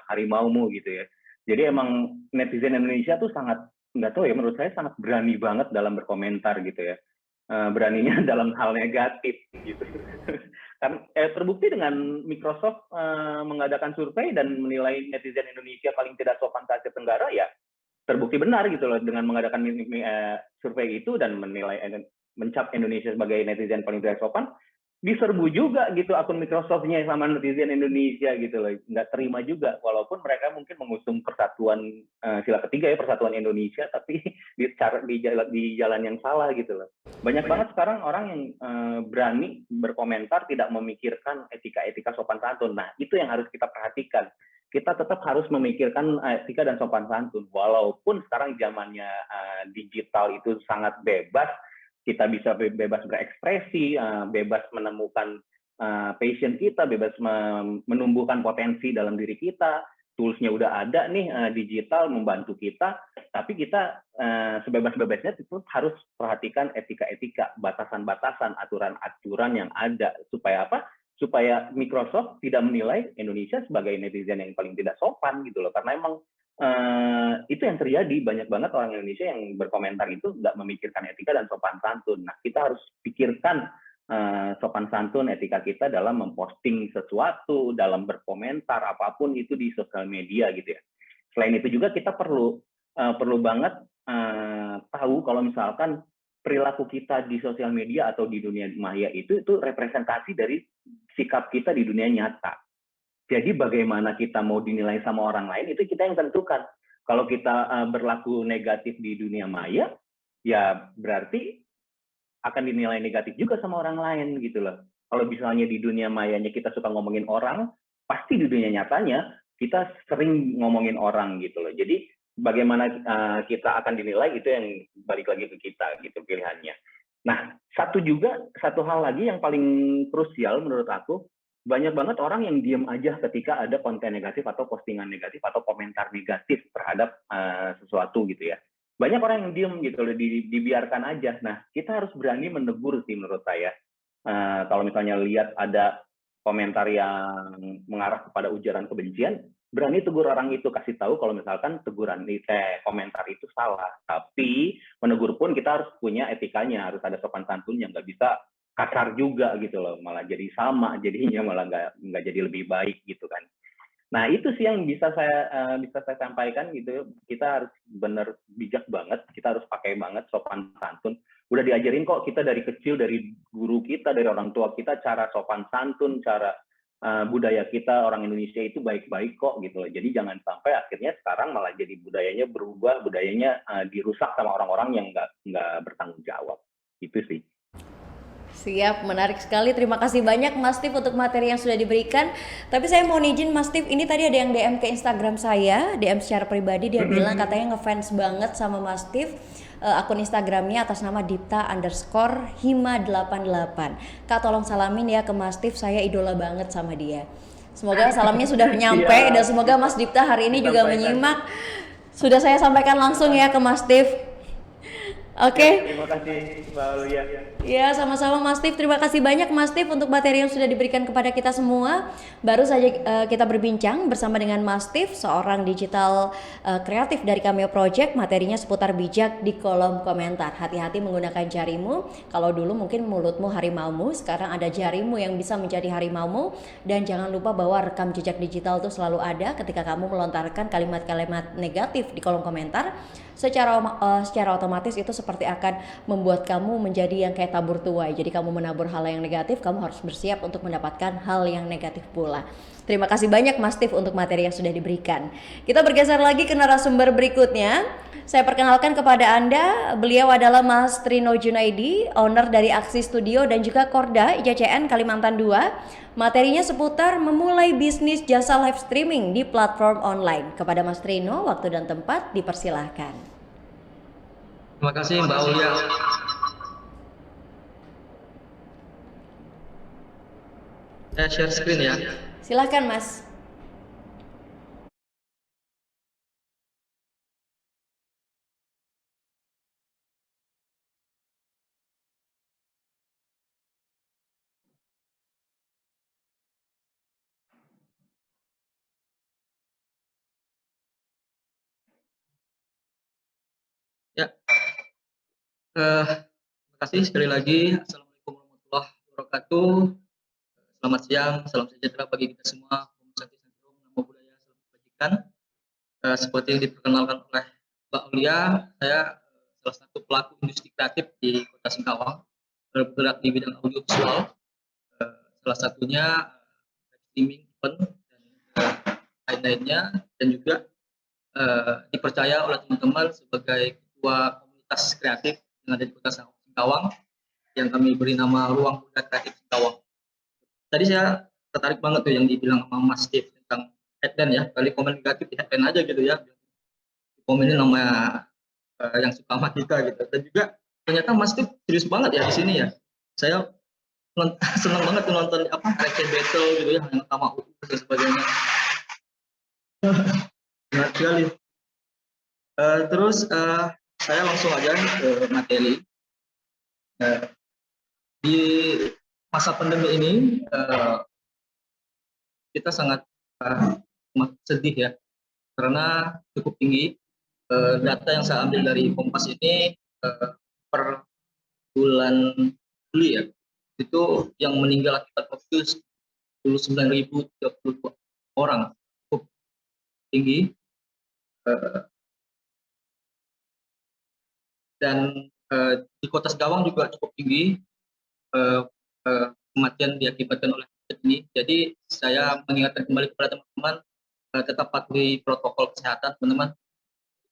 harimaumu gitu ya. Jadi emang netizen Indonesia tuh sangat, nggak tahu ya, menurut saya sangat berani banget dalam berkomentar gitu ya. Beraninya dalam hal negatif gitu. Kan terbukti dengan Microsoft mengadakan survei dan menilai netizen Indonesia paling tidak sopan se Asia Tenggara, ya terbukti benar gitu loh dengan mengadakan survei itu dan menilai mencap Indonesia sebagai netizen paling tidak sopan. Diserbu juga gitu akun Microsoft-nya sama netizen Indonesia gitu loh, nggak terima juga, walaupun mereka mungkin mengusung persatuan sila ketiga ya, persatuan Indonesia, tapi di jalan yang salah gitu loh. Banyak banget sekarang orang yang berani berkomentar tidak memikirkan etika sopan santun. Nah itu yang harus kita perhatikan. Kita tetap harus memikirkan etika dan sopan santun, walaupun sekarang zamannya digital itu sangat bebas. Kita bisa bebas berekspresi, bebas menemukan passion kita, bebas menumbuhkan potensi dalam diri kita. Tools-nya udah ada nih, digital membantu kita, tapi kita sebebas-bebasnya itu harus perhatikan etika-etika, batasan-batasan, aturan-aturan yang ada. Supaya apa? Supaya Microsoft tidak menilai Indonesia sebagai netizen yang paling tidak sopan gitu loh. Karena emang itu yang terjadi, banyak banget orang Indonesia yang berkomentar itu nggak memikirkan etika dan sopan santun. Nah, kita harus pikirkan sopan santun, etika kita dalam memposting sesuatu, dalam berkomentar apapun itu di sosial media gitu ya. Selain itu juga kita perlu banget tahu kalau misalkan perilaku kita di sosial media atau di dunia maya itu representasi dari sikap kita di dunia nyata. Jadi bagaimana kita mau dinilai sama orang lain itu kita yang tentukan. Kalau kita berlaku negatif di dunia maya, ya berarti akan dinilai negatif juga sama orang lain gitu loh. Kalau misalnya di dunia mayanya kita suka ngomongin orang, pasti di dunia nyatanya kita sering ngomongin orang gitu loh. Jadi bagaimana kita akan dinilai itu yang balik lagi ke kita gitu pilihannya. Nah, satu hal lagi yang paling krusial menurut aku, banyak banget orang yang diem aja ketika ada konten negatif atau postingan negatif atau komentar negatif terhadap sesuatu gitu ya. Banyak orang yang diem gitu loh, dibiarkan aja. Nah, kita harus berani menegur sih menurut saya. Kalau misalnya lihat ada komentar yang mengarah kepada ujaran kebencian, berani tegur orang itu, kasih tahu kalau misalkan komentar itu salah. Tapi menegur pun kita harus punya etikanya, harus ada sopan santunnya, nggak bisa kasar juga gitu loh, malah jadi sama jadinya, malah nggak jadi lebih baik gitu kan. Nah itu sih yang bisa saya sampaikan gitu. Kita harus benar bijak banget, kita harus pakai banget sopan santun. Udah diajarin kok kita dari kecil, dari guru kita, dari orang tua kita, cara sopan santun, cara budaya kita orang Indonesia itu baik-baik kok gitu loh. Jadi jangan sampai akhirnya sekarang malah jadi budayanya berubah, budayanya dirusak sama orang-orang yang nggak bertanggung jawab. Itu sih. Siap, menarik sekali. Terima kasih banyak Mas Steve untuk materi yang sudah diberikan. Tapi saya mau izin Mas Steve, ini tadi ada yang DM ke Instagram saya, DM secara pribadi, dia bilang katanya ngefans banget sama Mas Steve. Akun Instagramnya atas nama Dipta_Hima88. Kak tolong salamin ya ke Mas Steve, saya idola banget sama dia. Semoga salamnya sudah nyampe dan semoga Mas Dipta hari ini juga menyimak. Sudah saya sampaikan langsung ya ke Mas Steve. Oke. Terima kasih Mbak Aulia. Ya, sama-sama Mas Steve. Terima kasih banyak Mas Steve untuk materi yang sudah diberikan kepada kita semua. Baru saja kita berbincang bersama dengan Mas Steve, seorang digital kreatif dari Cameo Project. Materinya seputar bijak di kolom komentar. Hati-hati menggunakan jarimu. Kalau dulu mungkin mulutmu harimaumu, sekarang ada jarimu yang bisa menjadi harimaumu. Dan jangan lupa bahwa rekam jejak digital itu selalu ada ketika kamu melontarkan kalimat-kalimat negatif di kolom komentar. Secara otomatis itu seperti akan membuat kamu menjadi yang kayak tabur tuai. Jadi kamu menabur hal yang negatif, kamu harus bersiap untuk mendapatkan hal yang negatif pula. Terima kasih banyak Mas Steve untuk materi yang sudah diberikan. Kita bergeser lagi ke narasumber berikutnya. Saya perkenalkan kepada Anda, beliau adalah Mas Trino Junaidi, owner dari Aksi Studio dan juga Korda IJCN Kalimantan 2. Materinya seputar memulai bisnis jasa live streaming di platform online. Kepada Mas Trino, waktu dan tempat dipersilahkan. Terima kasih Mbak Aulia. Saya share screen ya. Silahkan Mas. Ya. Terima kasih sekali lagi. Assalamualaikum warahmatullahi wabarakatuh. Selamat siang, salam sejahtera bagi kita semua. Nama budaya, salam kebajikan. Seperti yang diperkenalkan oleh Mbak Aulia, saya salah satu pelaku industri kreatif di Kota Singkawang, bergerak di bidang audiovisual. Salah satunya streaming event dan lain-lainnya, dan juga dipercaya oleh teman-teman sebagai ketua komunitas kreatif yang ada di Kota Singkawang yang kami beri nama Ruang Muda Kreatif Singkawang. Tadi saya tertarik banget tuh yang dibilang sama Mas Steve tentang headline ya, kali komen negatif di headline aja gitu ya, komenin nama yang suka sama kita gitu. Dan juga ternyata Mas Steve serius banget ya di sini ya. Saya senang banget tuh nonton receh battle gitu ya, yang sama UU dan sebagainya. Benar sekali. Terus saya langsung aja ke materi. Di masa pandemi ini kita sangat sedih ya, karena cukup tinggi data yang saya ambil dari Kompas ini per bulan Juli ya, itu yang meninggal akibat COVID 29.032 orang, cukup tinggi. Dan di Kota Singkawang juga cukup tinggi kematian diakibatkan oleh COVID ini. Jadi saya mengingatkan kembali kepada teman-teman, tetap patuhi protokol kesehatan teman-teman,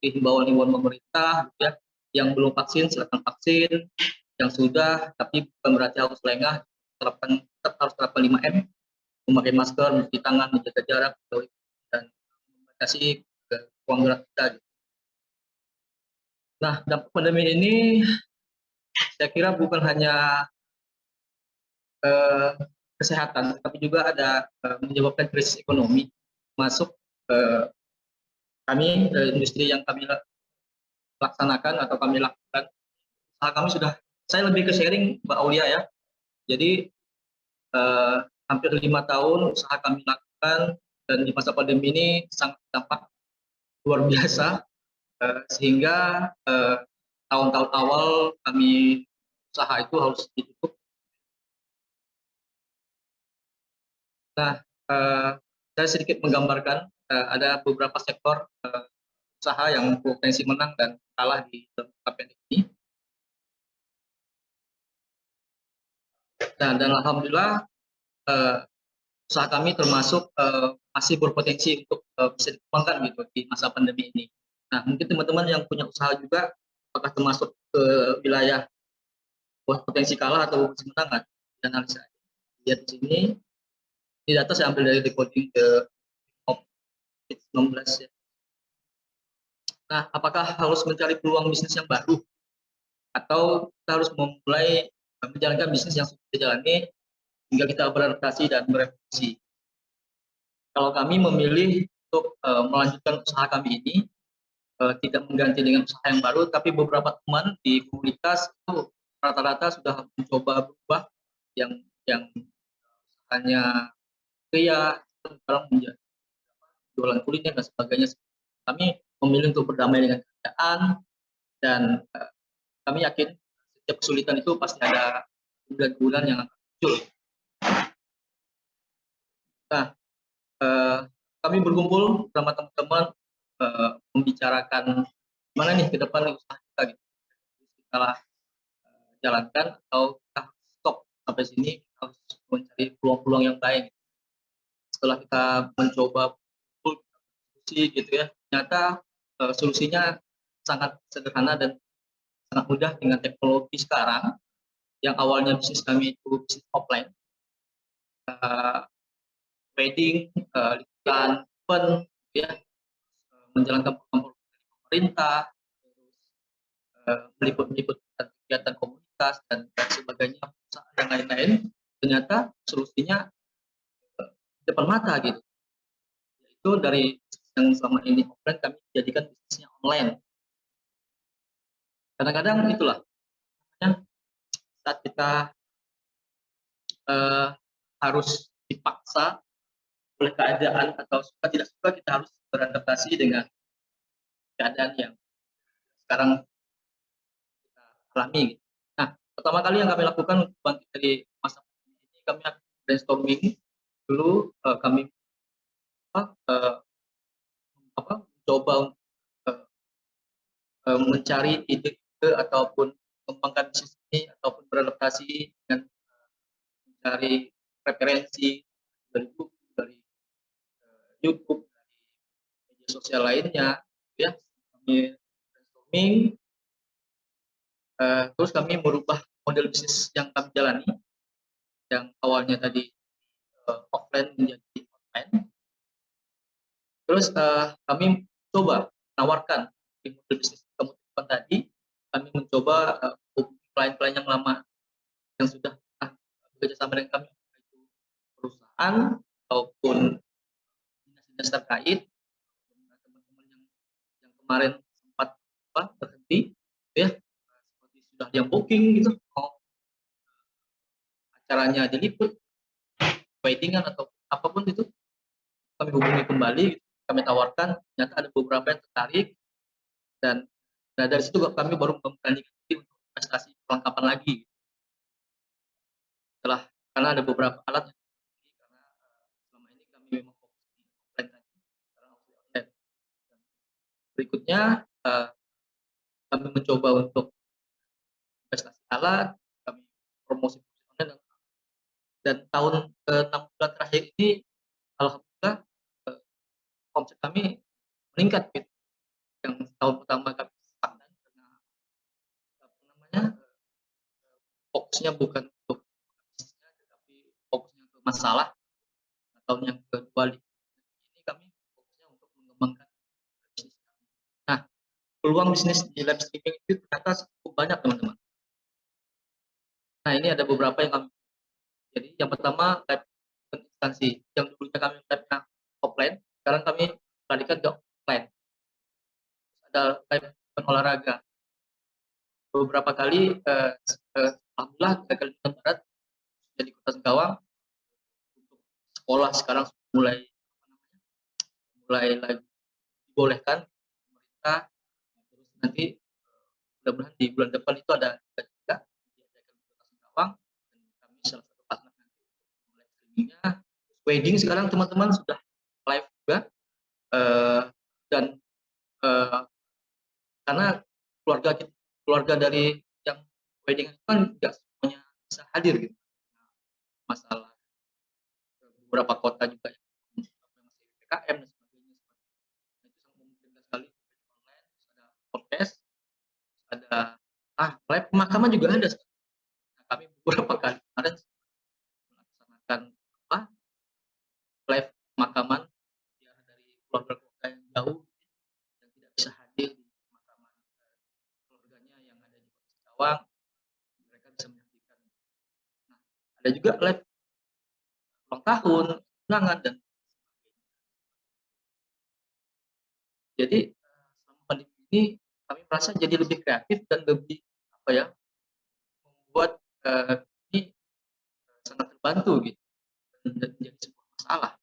himbauan-himbauan pemerintah ya. Yang belum vaksin silakan vaksin, yang sudah tapi bukan berarti harus lengah, tetap harus terapkan 5M, memakai masker, mencuci tangan, menjaga jarak, dan membatasi ruang gerak kita. Nah, dampak pandemi ini saya kira bukan hanya kesehatan, tapi juga ada menyebabkan krisis ekonomi, masuk kami industri yang kami laksanakan atau kami lakukan. Kami sudah, saya lebih ke sharing Mbak Aulia ya. Jadi hampir 5 tahun usaha kami lakukan, dan di masa pandemi ini sangat dampak luar biasa, sehingga tahun-tahun awal kami usaha itu harus ditutup. Nah, saya sedikit menggambarkan ada beberapa sektor usaha yang potensi menang dan kalah di dalam KPN ini. Nah, dan alhamdulillah usaha kami termasuk masih berpotensi untuk bisa dikembangkan gitu di masa pandemi ini. Nah, mungkin teman-teman yang punya usaha juga, apakah termasuk ke wilayah potensi kalah atau potensi menang, kan? Dan analisa. Lihat di sini, ini data saya ambil dari decoding ke COVID-19 ya. Nah, apakah harus mencari peluang bisnis yang baru, atau kita harus memulai menjalankan bisnis yang sudah dijalani hingga kita beradaptasi dan berevolusi? Kalau kami memilih untuk melanjutkan usaha kami ini, tidak mengganti dengan usaha yang baru, tapi beberapa teman di komunitas itu rata-rata sudah mencoba berubah, yang hanya pria sekarang menjadi jualan kuliner dan sebagainya. Kami memilih untuk berdamai dengan keadaan, dan kami yakin setiap kesulitan itu pasti ada bulan-bulan yang akan muncul. Nah, kami berkumpul bersama teman-teman membicarakan gimana nih ke depan usaha kita gitu. Kita jalankan atau kita stop sampai sini, kita harus mencari peluang-peluang yang baik. Setelah kita mencoba diskusi gitu ya, ternyata solusinya sangat sederhana dan sangat mudah dengan teknologi sekarang. Yang awalnya bisnis kami itu bisnis offline, wedding, liputan, event, ya, menjalankan program dari pemerintah, meliput kegiatan komunitas dan sebagainya, perusahaan dan lain-lain. Ternyata solusinya depan mata gitu. Yaitu dari yang selama ini offline kami jadikan bisnisnya online. Kadang-kadang itulah saat kita harus dipaksa oleh keadaan atau suka tidak suka, kita harus beradaptasi dengan keadaan yang sekarang kita alami. Nah, pertama kali yang kami lakukan untuk bangkit dari masa pandemi ini, kami brainstorming dulu, kami mencoba mencari ide-ide ataupun mengembangkan bisnis ini, ataupun beradaptasi dengan mencari referensi dari buku, dari YouTube, dari media sosial lainnya, ya. Kami brainstorming, terus kami merubah model bisnis yang kami jalani, yang awalnya tadi offline menjadi online. Terus kami coba menawarkan di model bisnis kemudian tadi, kami mencoba klien-klien yang lama yang sudah bekerja sama dengan kami, yaitu perusahaan ataupun dinas-dinas terkait, teman-teman yang kemarin sempat berhenti, ya, seperti sudah yang booking gitu, mau acaranya diliput, weddingan atau apapun itu, kami hubungi kembali, kami tawarkan, ternyata ada beberapa yang tertarik, dan dari situ kami baru memberanikan diri untuk investasi perlengkapan lagi. Karena ada beberapa alat yang karena selama ini kami memang fokus di offline tadi, sekarang harus di online. Berikutnya kami mencoba untuk investasi alat, kami promosi online, dan tahun ke-6 bulan terakhir ini alhamdulillah omset kami meningkat gitu. Yang tahun pertama kami stagnan karena fokusnya bukan untuk bisnisnya, tetapi fokusnya ke masalah. Tahun yang kedua ini kami fokusnya untuk mengembangkan bisnis kami. Nah, peluang bisnis di live streaming itu ternyata cukup banyak, teman-teman. Nah, ini ada beberapa yang kami Jadi yang pertama live instansi, yang dulunya kami live-nya offline, sekarang kami alihkan ke online. Ada live event olahraga. Beberapa kali, alhamdulillah di Kalimantan Barat, jadi Kota Singkawang, untuk sekolah sekarang mulai mulai lagi dibolehkan pemerintah. Terus nanti mudah-mudahan di bulan depan itu ada juga diadakan di Kota Singkawang, dan kami salah satu partner nanti untuk live streamingnya. Wedding sekarang teman-teman sudah live juga, dan karena keluarga dari yang wedding itu kan tidak semuanya bisa hadir gitu. Masalah beberapa kota juga yang masih PPKM dan sebagainya, nah, itu sangat memungkinkan sekali online. Terus ada podcast, ada live pemakaman juga ada. Nah, kami beberapa kali kemarin melaksanakan live pemakaman ya, dari keluarga yang jauh yang tidak bisa hadir di pemakaman keluarganya yang ada di Kota Singkawang, mereka bisa menyaksikan. Nah, ada juga live ulang tahun, undangan dan sebagainya. Jadi selama pandemi ini kami merasa jadi lebih kreatif dan lebih membuat ini sangat terbantu gitu, dan menjadi sebuah masalah.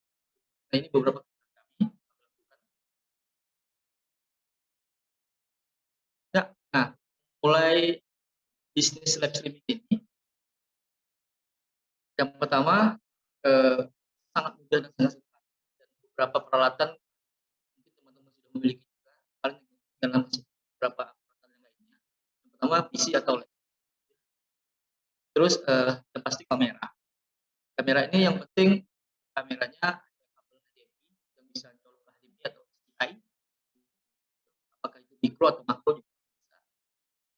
Nah, ini beberapa kami lakukan. Ya, nah, mulai bisnis live streaming ini, yang pertama sangat mudah dan sangat sederhana, dan beberapa peralatan mungkin teman-teman sudah memiliki juga, paling tinggal masih beberapa peralatan yang lainnya. Yang pertama PC atau laptop. Terus yang pasti kamera. Kamera ini yang penting kameranya ada kabel HDMI yang bisa colok HDMI atau SDI. Apakah itu mikro atau makro juga bisa.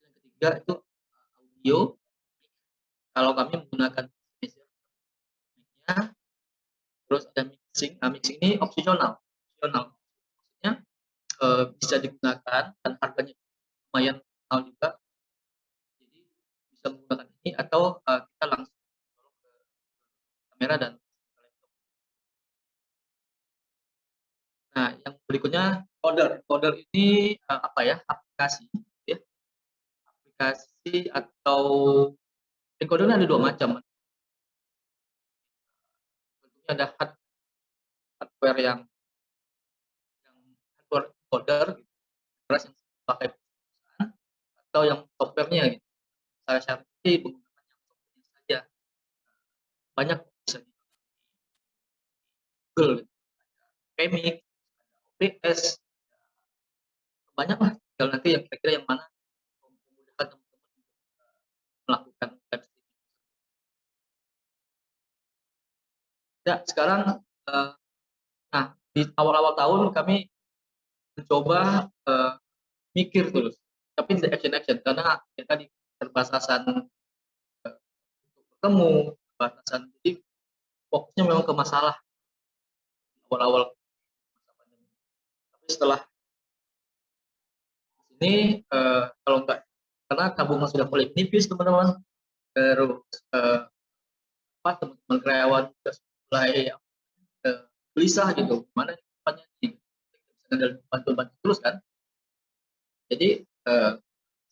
Yang ketiga itu audio. Kalau kami menggunakan mic-nya, terus ada mixing. Nah, mixing ini opsional. Maksudnya bisa digunakan dan harganya lumayan mahal juga. Jadi bisa menggunakan ini atau kita langsung ke kamera dan laptop. Nah, yang berikutnya Coder ini aplikasi ya. Aplikasi atau encoder ada dua macam. Tentunya ada hardware yang hardware encoder gitu, yang pakai perusahaan, atau yang software-nya gitu. Saya sih menggunakan yang software-nya saja. Banyak bisa di Google gitu. Ada Pemix, ada OBS, banyak lah. Tinggal nanti yang kira-kira yang mana memudahkan teman-teman untuk melakukan live streaming. Ya, sekarang nah, di awal-awal tahun kami mencoba mikir terus, tapi tidak action karena ya tadi terbatasan untuk bertemu, terbatasan, jadi fokusnya memang ke masalah awal-awal masa pandemi. Tapi setelah ini kalau enggak, karena tabungan sudah mulai menipis teman-teman, terus teman-teman karyawan sudah mulai gelisah gitu, gimana depannya nih, bisa bantu terus kan. Jadi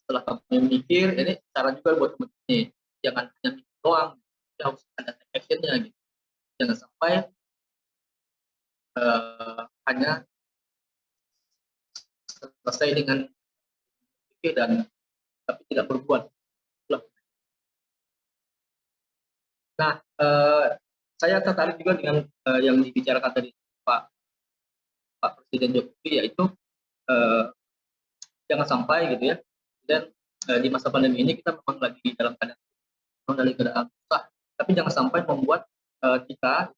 setelah kami mikir, ini cara juga buat teman-teman nih, jangan hanya mikir doang, harus ada action-nya gitu. Jangan sampai hanya selesai dengan pikir dan tapi tidak berbuat. Nah, saya tertarik juga dengan yang dibicarakan tadi Pak Presiden Jokowi, yaitu jangan sampai gitu ya. Dan di masa pandemi ini kita memang lagi dalam keadaan susah, tapi jangan sampai membuat kita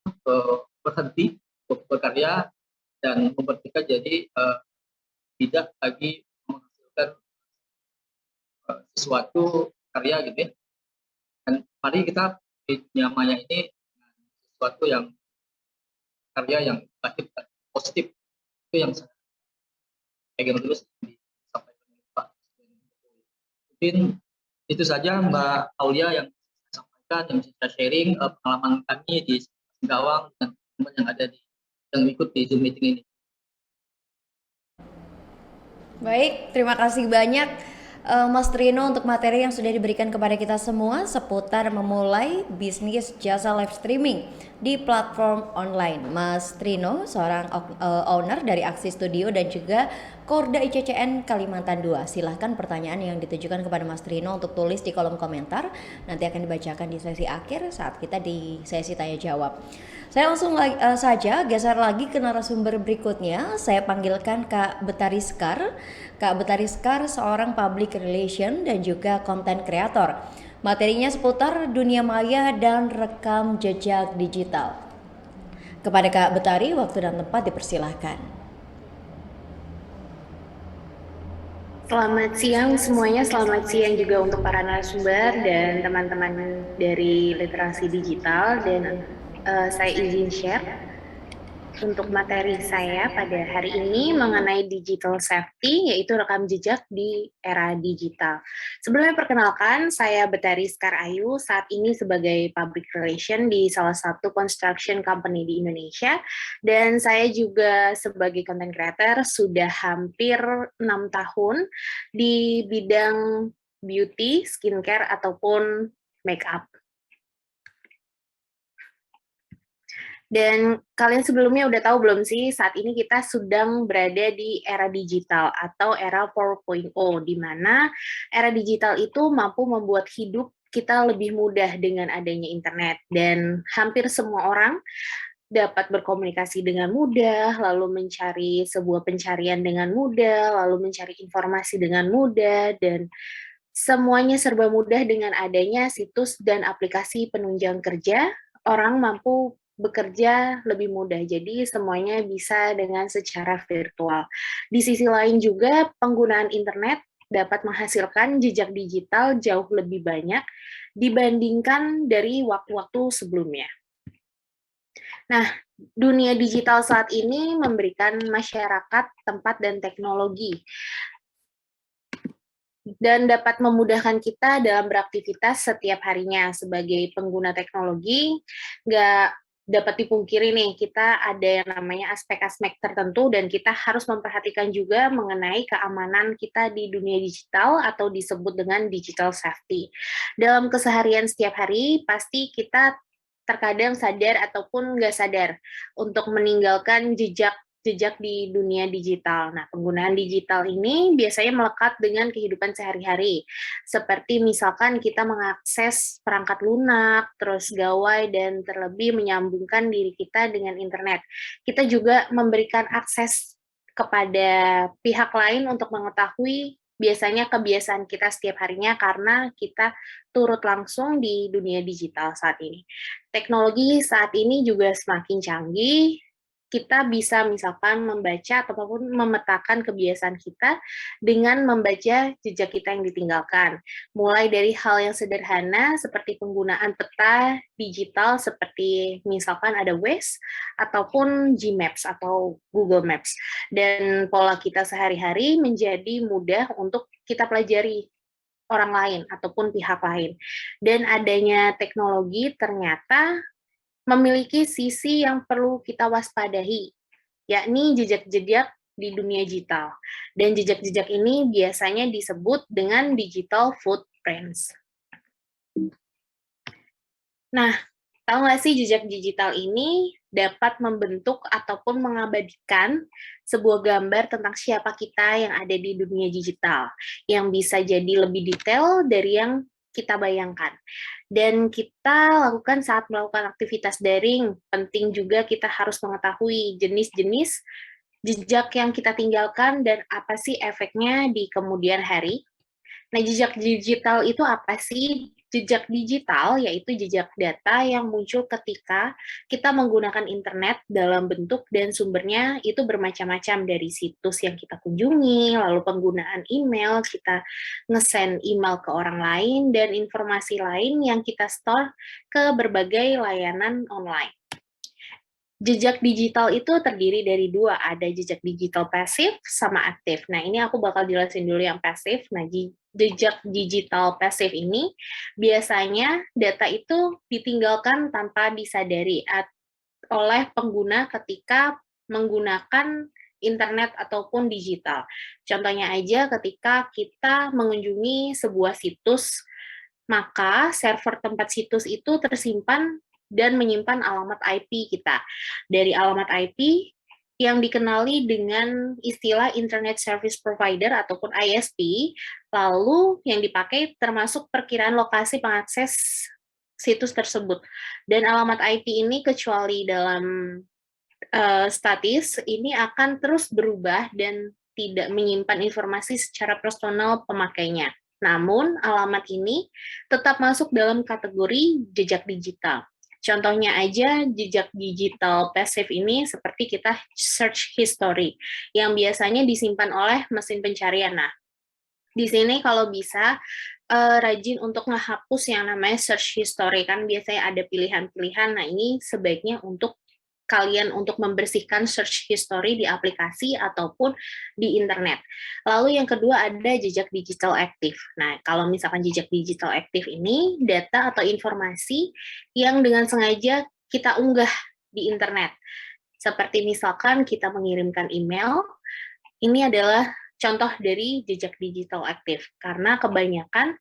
berhenti berkarya dan membuat kita jadi tidak lagi menghasilkan sesuatu karya gitu ya. Dan mari kita di dunia maya ini sesuatu yang karya yang positif, itu yang saya pegang terus disampaikan oleh Pak Presiden Jokowi. Mungkin itu saja Mbak Aulia yang saya sampaikan. menyampaikan, yang bisa kita sharing pengalaman kami di Singkawang dengan teman yang ada yang ikut di Zoom meeting ini. Baik, terima kasih banyak Mas Trino untuk materi yang sudah diberikan kepada kita semua seputar memulai bisnis jasa live streaming di platform online. Mas Trino, seorang owner dari Aksi Studio dan juga Korda ICCN Kalimantan II. Silahkan pertanyaan yang ditujukan kepada Mas Trino untuk tulis di kolom komentar. Nanti akan dibacakan di sesi akhir saat kita di sesi tanya jawab. Saya langsung saja geser lagi ke narasumber berikutnya. Saya panggilkan Kak Betari Skar. Kak Betari Skar seorang public relation dan juga content creator. Materinya seputar dunia maya dan rekam jejak digital. Kepada Kak Betari, waktu dan tempat dipersilahkan. Selamat siang semuanya, selamat siang juga untuk para narasumber dan teman-teman dari literasi digital. Dan saya izin share untuk materi saya pada hari ini mengenai digital safety, yaitu rekam jejak di era digital. Sebelumnya perkenalkan, saya Betari Skar Ayu, saat ini sebagai public relation di salah satu construction company di Indonesia, dan saya juga sebagai content creator sudah hampir 6 tahun di bidang beauty, skincare, ataupun makeup. Dan kalian sebelumnya udah tahu belum sih, saat ini kita sedang berada di era digital atau era 4.0, di mana era digital itu mampu membuat hidup kita lebih mudah dengan adanya internet. Dan hampir semua orang dapat berkomunikasi dengan mudah, lalu mencari sebuah pencarian dengan mudah, lalu mencari informasi dengan mudah, dan semuanya serba mudah dengan adanya situs dan aplikasi penunjang kerja. Orang mampu bekerja lebih mudah, jadi semuanya bisa dengan secara virtual. Di sisi lain juga, penggunaan internet dapat menghasilkan jejak digital jauh lebih banyak dibandingkan dari waktu-waktu sebelumnya. Nah, dunia digital saat ini memberikan masyarakat tempat dan teknologi dan dapat memudahkan kita dalam beraktivitas setiap harinya. Sebagai pengguna teknologi, nggak dapat dipungkiri nih, kita ada yang namanya aspek-aspek tertentu dan kita harus memperhatikan juga mengenai keamanan kita di dunia digital atau disebut dengan digital safety. Dalam keseharian setiap hari, pasti kita terkadang sadar ataupun nggak sadar untuk meninggalkan jejak di dunia digital. Nah, penggunaan digital ini biasanya melekat dengan kehidupan sehari-hari. Seperti misalkan kita mengakses perangkat lunak, terus gawai, dan terlebih menyambungkan diri kita dengan internet. Kita juga memberikan akses kepada pihak lain untuk mengetahui biasanya kebiasaan kita setiap harinya karena kita turut langsung di dunia digital saat ini. Teknologi saat ini juga semakin canggih. Kita bisa misalkan membaca ataupun memetakan kebiasaan kita dengan membaca jejak kita yang ditinggalkan. Mulai dari hal yang sederhana seperti penggunaan peta digital seperti misalkan ada Waze ataupun Gmaps atau Google Maps. Dan pola kita sehari-hari menjadi mudah untuk kita pelajari orang lain ataupun pihak lain. Dan adanya teknologi ternyata memiliki sisi yang perlu kita waspadai, yakni jejak-jejak di dunia digital. Dan jejak-jejak ini biasanya disebut dengan digital footprints. Nah, tahu nggak sih jejak digital ini dapat membentuk ataupun mengabadikan sebuah gambar tentang siapa kita yang ada di dunia digital, yang bisa jadi lebih detail dari yang kita bayangkan. Dan kita lakukan saat melakukan aktivitas daring, penting juga kita harus mengetahui jenis-jenis jejak yang kita tinggalkan dan apa sih efeknya di kemudian hari. Nah, jejak digital itu apa sih? Jejak digital yaitu jejak data yang muncul ketika kita menggunakan internet dalam bentuk dan sumbernya itu bermacam-macam, dari situs yang kita kunjungi, lalu penggunaan email, kita nge-send email ke orang lain, dan informasi lain yang kita store ke berbagai layanan online. Jejak digital itu terdiri dari dua, ada jejak digital pasif sama aktif. Nah, ini aku bakal jelasin dulu yang pasif. Nah, jejak digital pasif ini, biasanya data itu ditinggalkan tanpa disadari oleh pengguna ketika menggunakan internet ataupun digital. Contohnya aja ketika kita mengunjungi sebuah situs, maka server tempat situs itu tersimpan dan menyimpan alamat IP kita. Dari alamat IP yang dikenali dengan istilah Internet Service Provider ataupun ISP, lalu yang dipakai termasuk perkiraan lokasi pengakses situs tersebut. Dan alamat IP ini kecuali dalam statis, ini akan terus berubah dan tidak menyimpan informasi secara personal pemakainya. Namun, alamat ini tetap masuk dalam kategori jejak digital. Contohnya aja, jejak digital pasif ini seperti kita search history, yang biasanya disimpan oleh mesin pencarian. Nah, di sini kalau bisa, rajin untuk ngehapus yang namanya search history, kan biasanya ada pilihan-pilihan. Nah, ini sebaiknya untuk kalian untuk membersihkan search history di aplikasi ataupun di internet. Lalu yang kedua ada jejak digital aktif. Nah, kalau misalkan jejak digital aktif ini data atau informasi yang dengan sengaja kita unggah di internet. Seperti misalkan kita mengirimkan email, ini adalah contoh dari jejak digital aktif. Karena kebanyakan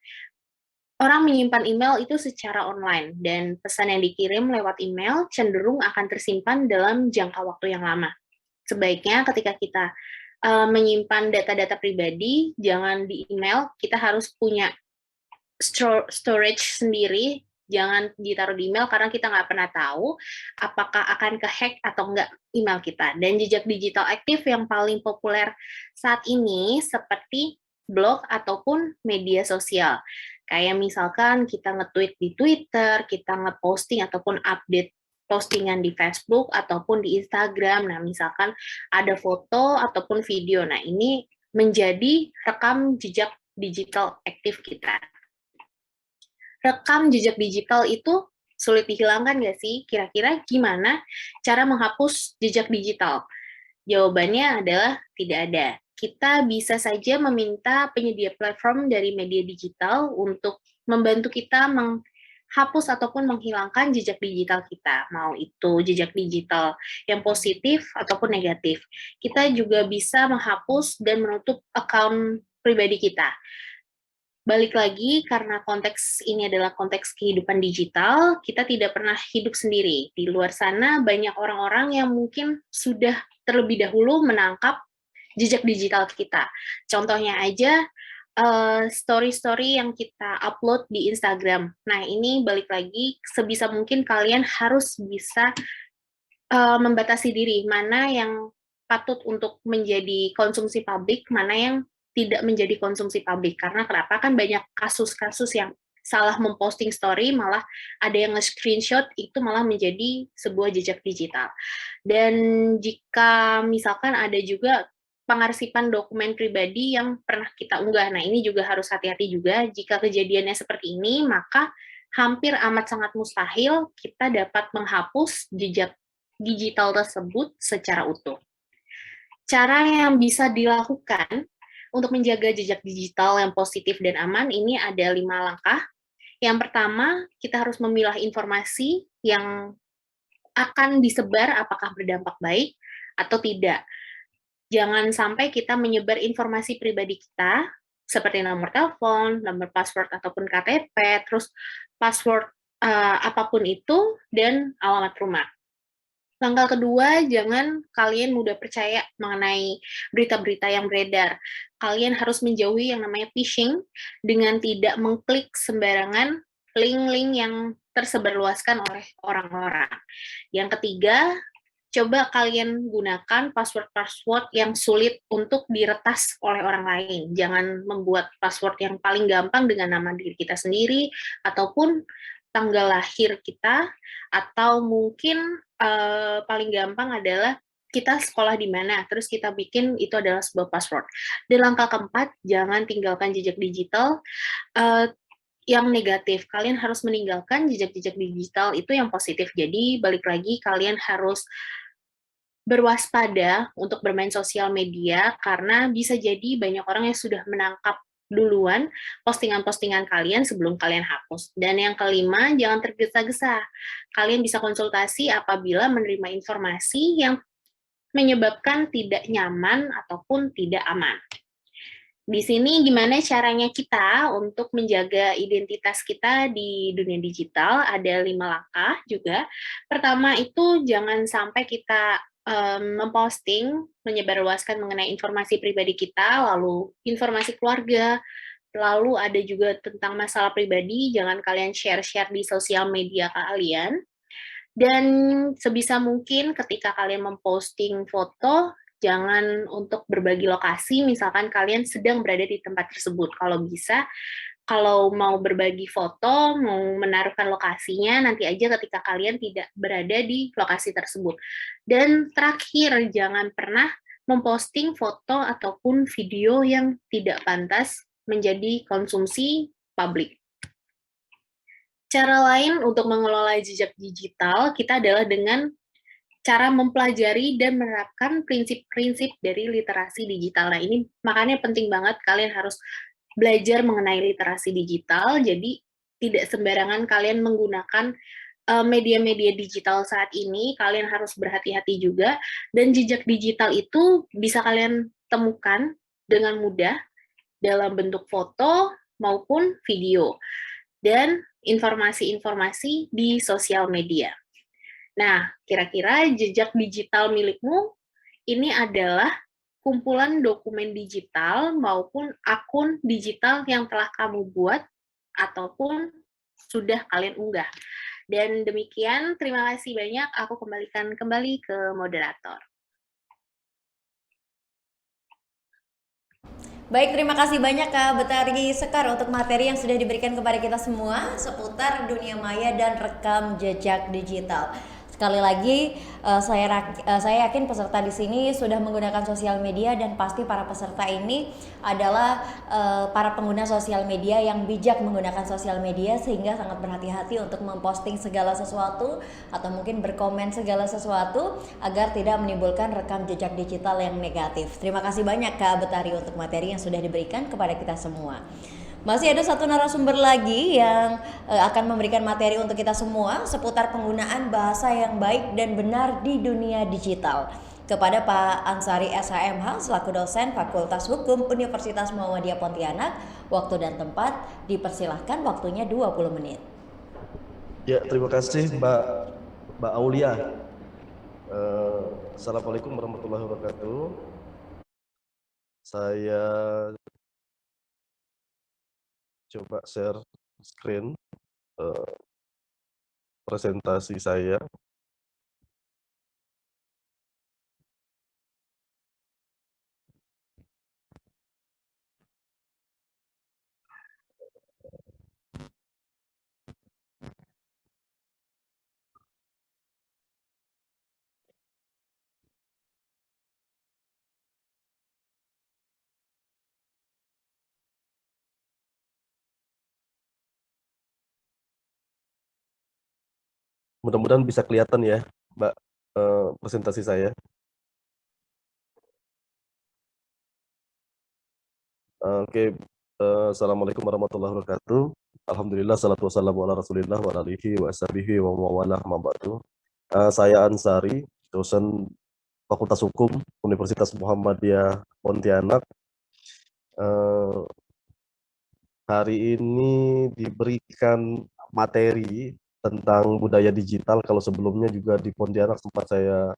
orang menyimpan email itu secara online, dan pesan yang dikirim lewat email cenderung akan tersimpan dalam jangka waktu yang lama. Sebaiknya ketika kita menyimpan data-data pribadi, jangan di email, kita harus punya storage sendiri, jangan ditaruh di email karena kita nggak pernah tahu apakah akan ke-hack atau enggak email kita. Dan jejak digital aktif yang paling populer saat ini seperti blog ataupun media sosial. Kayak misalkan kita nge-tweet di Twitter, kita nge-posting ataupun update postingan di Facebook ataupun di Instagram. Nah, misalkan ada foto ataupun video. Nah, ini menjadi rekam jejak digital aktif kita. Rekam jejak digital itu sulit dihilangkan nggak sih? Kira-kira gimana cara menghapus jejak digital? Jawabannya adalah tidak ada. Kita bisa saja meminta penyedia platform dari media digital untuk membantu kita menghapus ataupun menghilangkan jejak digital kita, mau itu jejak digital yang positif ataupun negatif. Kita juga bisa menghapus dan menutup akun pribadi kita. Balik lagi, karena konteks ini adalah konteks kehidupan digital, kita tidak pernah hidup sendiri. Di luar sana banyak orang-orang yang mungkin sudah terlebih dahulu menangkap jejak digital kita. Contohnya aja, story-story yang kita upload di Instagram. Nah, ini balik lagi, sebisa mungkin kalian harus bisa membatasi diri, mana yang patut untuk menjadi konsumsi publik, mana yang tidak menjadi konsumsi publik. Karena kenapa? Kan banyak kasus-kasus yang salah memposting story, malah ada yang nge-screenshot, itu malah menjadi sebuah jejak digital. Dan jika misalkan ada juga pengarsipan dokumen pribadi yang pernah kita unggah. Nah, ini juga harus hati-hati juga. Jika kejadiannya seperti ini, maka hampir amat sangat mustahil kita dapat menghapus jejak digital tersebut secara utuh. Cara yang bisa dilakukan untuk menjaga jejak digital yang positif dan aman, ini ada 5 langkah. Yang pertama, kita harus memilah informasi yang akan disebar apakah berdampak baik atau tidak. Jangan sampai kita menyebar informasi pribadi kita, seperti nomor telepon, nomor password ataupun KTP, terus password apapun itu, dan alamat rumah. Langkah kedua, jangan kalian mudah percaya mengenai berita-berita yang beredar. Kalian harus menjauhi yang namanya phishing dengan tidak mengklik sembarangan link-link yang tersebarluaskan oleh orang-orang. Yang ketiga, coba kalian gunakan password-password yang sulit untuk diretas oleh orang lain. Jangan membuat password yang paling gampang dengan nama diri kita sendiri, ataupun tanggal lahir kita, atau mungkin paling gampang adalah kita sekolah di mana, terus kita bikin itu adalah sebuah password. Dan langkah keempat, jangan tinggalkan jejak digital yang negatif. Kalian harus meninggalkan jejak-jejak digital itu yang positif. Jadi balik lagi, kalian harus berwaspada untuk bermain sosial media, karena bisa jadi banyak orang yang sudah menangkap duluan postingan-postingan kalian sebelum kalian hapus. Dan yang kelima, jangan tergesa-gesa. Kalian bisa konsultasi apabila menerima informasi yang menyebabkan tidak nyaman ataupun tidak aman. Di sini gimana caranya kita untuk menjaga identitas kita di dunia digital? Ada 5 langkah juga. Pertama itu jangan sampai kita memposting, menyebarluaskan mengenai informasi pribadi kita, lalu informasi keluarga, lalu ada juga tentang masalah pribadi, jangan kalian share-share di sosial media kalian. Dan sebisa mungkin ketika kalian memposting foto, jangan untuk berbagi lokasi, misalkan kalian sedang berada di tempat tersebut. Kalau bisa, kalau mau berbagi foto, mau menaruhkan lokasinya, nanti aja ketika kalian tidak berada di lokasi tersebut. Dan terakhir, jangan pernah memposting foto ataupun video yang tidak pantas menjadi konsumsi publik. Cara lain untuk mengelola jejak digital kita adalah dengan cara mempelajari dan menerapkan prinsip-prinsip dari literasi digital. Nah, ini makanya penting banget kalian harus belajar mengenai literasi digital, jadi tidak sembarangan kalian menggunakan media-media digital saat ini, kalian harus berhati-hati juga, dan jejak digital itu bisa kalian temukan dengan mudah dalam bentuk foto maupun video, dan informasi-informasi di sosial media. Nah, kira-kira jejak digital milikmu ini adalah kumpulan dokumen digital maupun akun digital yang telah kamu buat ataupun sudah kalian unggah. Dan demikian, terima kasih banyak. Aku kembalikan kembali ke moderator. Baik, terima kasih banyak Kak Betari Sekar untuk materi yang sudah diberikan kepada kita semua seputar dunia maya dan rekam jejak digital. Sekali lagi, saya yakin peserta di sini sudah menggunakan sosial media dan pasti para peserta ini adalah para pengguna sosial media yang bijak menggunakan sosial media sehingga sangat berhati-hati untuk memposting segala sesuatu atau mungkin berkomen segala sesuatu agar tidak menimbulkan rekam jejak digital yang negatif. Terima kasih banyak Kak Betari untuk materi yang sudah diberikan kepada kita semua. Masih ada satu narasumber lagi yang akan memberikan materi untuk kita semua seputar penggunaan bahasa yang baik dan benar di dunia digital. Kepada Pak Ansari SHMH selaku dosen Fakultas Hukum Universitas Muhammadiyah Pontianak, waktu dan tempat dipersilahkan, waktunya 20 menit. Ya, terima kasih Mbak Aulia. Assalamualaikum warahmatullahi wabarakatuh. Saya coba share screen presentasi saya. Mudah-mudahan bisa kelihatan ya, Mbak, presentasi saya. Oke, Assalamualaikum warahmatullahi wabarakatuh. Alhamdulillah, salatu wassalamu ala rasulillah wa alihi wa ashabihi wa mawalah mabadu. Saya Ansari, dosen Fakultas Hukum Universitas Muhammadiyah Pontianak. Hari ini diberikan materi tentang budaya digital. Kalau sebelumnya juga di Pontianak sempat saya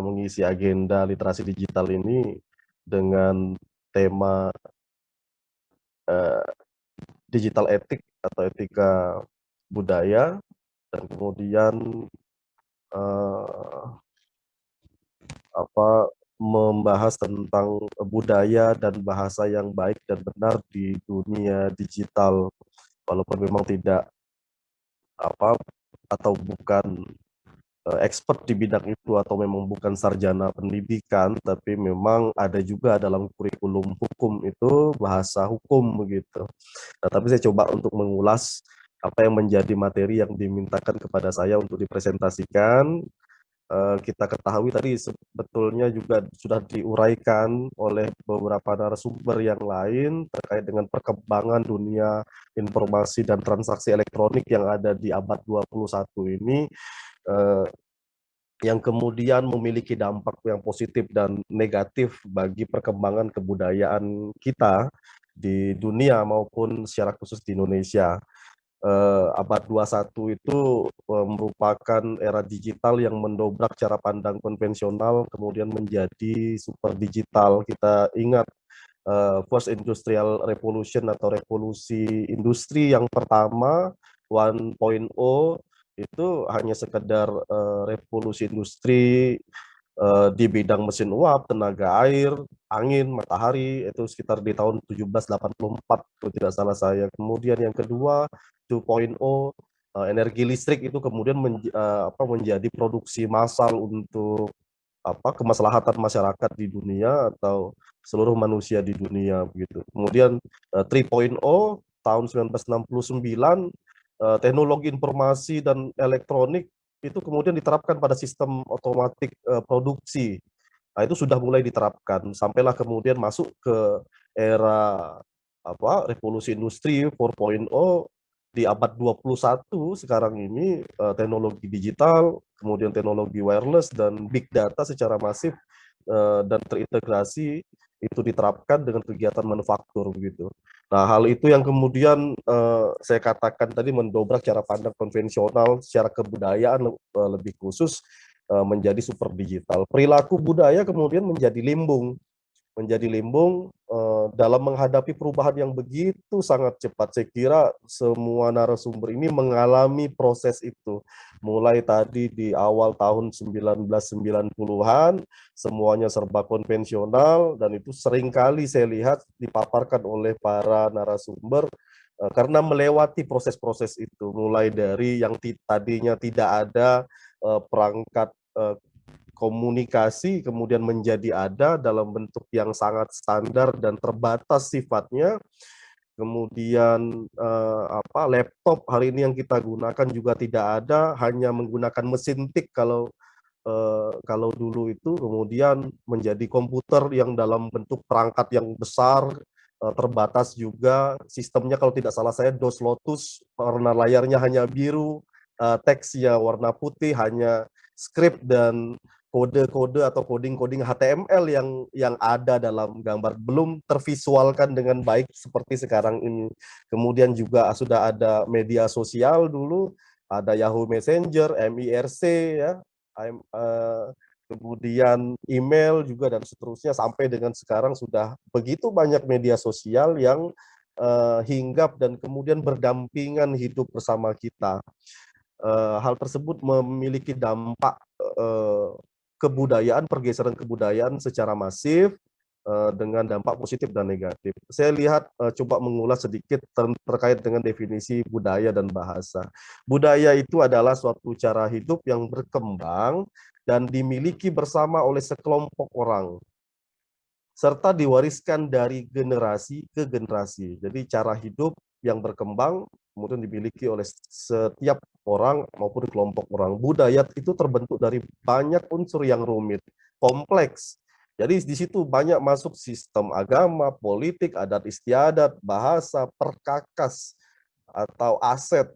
mengisi agenda literasi digital ini dengan tema digital etik atau etika budaya, dan kemudian membahas tentang budaya dan bahasa yang baik dan benar di dunia digital, walaupun memang tidak atau bukan expert di bidang itu atau memang bukan sarjana pendidikan, tapi memang ada juga dalam kurikulum hukum itu bahasa hukum begitu. Nah, tapi saya coba untuk mengulas apa yang menjadi materi yang dimintakan kepada saya untuk dipresentasikan. kita ketahui tadi sebetulnya juga sudah diuraikan oleh beberapa narasumber yang lain terkait dengan perkembangan dunia informasi dan transaksi elektronik yang ada di abad 21 ini, eh, yang kemudian memiliki dampak yang positif dan negatif bagi perkembangan kebudayaan kita di dunia maupun secara khusus di Indonesia. Abad 21 itu merupakan era digital yang mendobrak cara pandang konvensional kemudian menjadi super digital. Kita ingat First Industrial Revolution atau revolusi industri yang pertama 1.0 itu hanya sekedar revolusi industri di bidang mesin uap, tenaga air, angin, matahari, itu sekitar di tahun 1784 kalau tidak salah saya. Kemudian yang kedua 2.0 energi listrik itu kemudian menjadi produksi massal untuk kemaslahatan masyarakat di dunia atau seluruh manusia di dunia begitu. Kemudian 3.0 tahun 1969 teknologi informasi dan elektronik itu kemudian diterapkan pada sistem otomatik produksi. Nah, itu sudah mulai diterapkan sampailah kemudian masuk ke era revolusi industri 4.0 di abad 21 sekarang ini, teknologi digital, kemudian teknologi wireless dan big data secara masif dan terintegrasi itu diterapkan dengan kegiatan manufaktur begitu. Nah, hal itu yang kemudian saya katakan tadi mendobrak cara pandang konvensional secara kebudayaan lebih khusus menjadi super digital. Perilaku budaya kemudian menjadi limbung dalam menghadapi perubahan yang begitu sangat cepat. Saya kira semua narasumber ini mengalami proses itu. Mulai tadi di awal tahun 1990-an, semuanya serba konvensional, dan itu seringkali saya lihat dipaparkan oleh para narasumber karena melewati proses-proses itu. Mulai dari yang tadinya tidak ada perangkat komunikasi kemudian menjadi ada dalam bentuk yang sangat standar dan terbatas sifatnya. Kemudian laptop hari ini yang kita gunakan juga tidak ada, hanya menggunakan mesin tik kalau dulu itu, kemudian menjadi komputer yang dalam bentuk perangkat yang besar, terbatas juga sistemnya. Kalau tidak salah saya DOS Lotus, warna layarnya hanya biru, teksnya warna putih, hanya script dan kode-kode atau coding-coding HTML yang ada dalam gambar, belum tervisualkan dengan baik seperti sekarang ini. Kemudian juga sudah ada media sosial dulu, ada Yahoo Messenger, MIRC ya, kemudian email juga dan seterusnya, sampai dengan sekarang sudah begitu banyak media sosial yang hinggap dan kemudian berdampingan hidup bersama kita. Hal tersebut memiliki dampak kebudayaan, pergeseran kebudayaan secara masif dengan dampak positif dan negatif. Saya lihat coba mengulas sedikit terkait dengan definisi budaya dan bahasa. Budaya itu adalah suatu cara hidup yang berkembang dan dimiliki bersama oleh sekelompok orang, serta diwariskan dari generasi ke generasi. Jadi cara hidup yang berkembang kemudian dimiliki oleh setiap orang maupun kelompok orang. Budaya itu terbentuk dari banyak unsur yang rumit, kompleks. Jadi di situ banyak masuk sistem agama, politik, adat istiadat, bahasa, perkakas atau aset,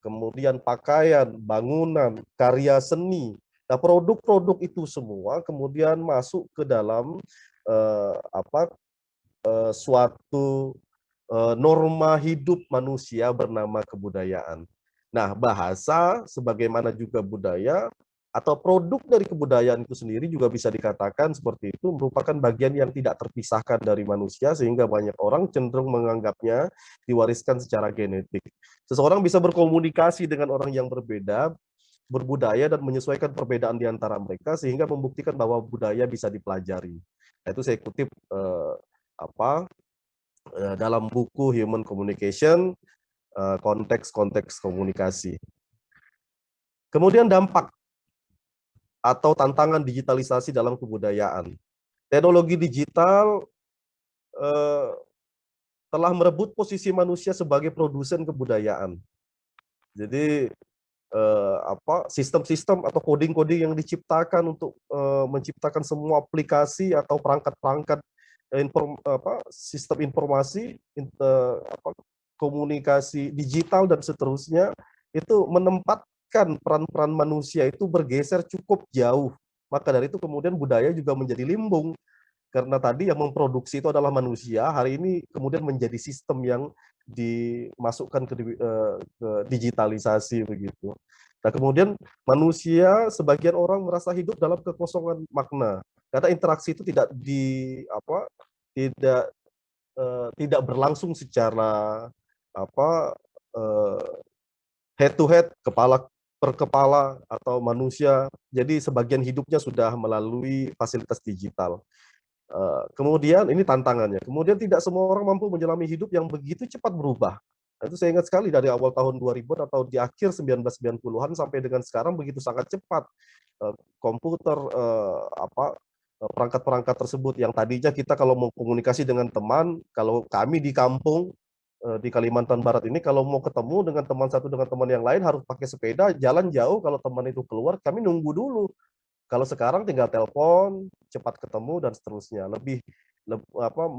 kemudian pakaian, bangunan, karya seni. Nah, produk-produk itu semua kemudian masuk ke dalam suatu norma hidup manusia bernama kebudayaan. Nah, bahasa sebagaimana juga budaya atau produk dari kebudayaan itu sendiri juga bisa dikatakan seperti itu, merupakan bagian yang tidak terpisahkan dari manusia, sehingga banyak orang cenderung menganggapnya diwariskan secara genetik. Seseorang bisa berkomunikasi dengan orang yang berbeda, berbudaya, dan menyesuaikan perbedaan di antara mereka, sehingga membuktikan bahwa budaya bisa dipelajari. Nah, itu saya kutip dalam buku Human Communication, konteks-konteks komunikasi. Kemudian dampak atau tantangan digitalisasi dalam kebudayaan. Teknologi digital telah merebut posisi manusia sebagai produsen kebudayaan. Jadi sistem-sistem atau coding-coding yang diciptakan untuk menciptakan semua aplikasi atau perangkat-perangkat sistem informasi, komunikasi digital dan seterusnya, itu menempatkan peran-peran manusia itu bergeser cukup jauh. Maka dari itu kemudian budaya juga menjadi limbung. Karena tadi yang memproduksi itu adalah manusia, hari ini kemudian menjadi sistem yang dimasukkan ke digitalisasi begitu. Nah, kemudian manusia, sebagian orang merasa hidup dalam kekosongan makna. Karena interaksi itu tidak tidak berlangsung secara head to head, kepala per kepala atau manusia. Jadi sebagian hidupnya sudah melalui fasilitas digital. Kemudian ini tantangannya. Kemudian tidak semua orang mampu menjalani hidup yang begitu cepat berubah. Nah, itu saya ingat sekali dari awal tahun 2000 atau di akhir 1990-an sampai dengan sekarang begitu sangat cepat. Komputer, perangkat-perangkat tersebut yang tadinya kita kalau mau komunikasi dengan teman, kalau kami di kampung di Kalimantan Barat ini kalau mau ketemu dengan teman satu dengan teman yang lain harus pakai sepeda, jalan jauh, kalau teman itu keluar kami nunggu dulu. Kalau sekarang tinggal telepon, cepat ketemu dan seterusnya, lebih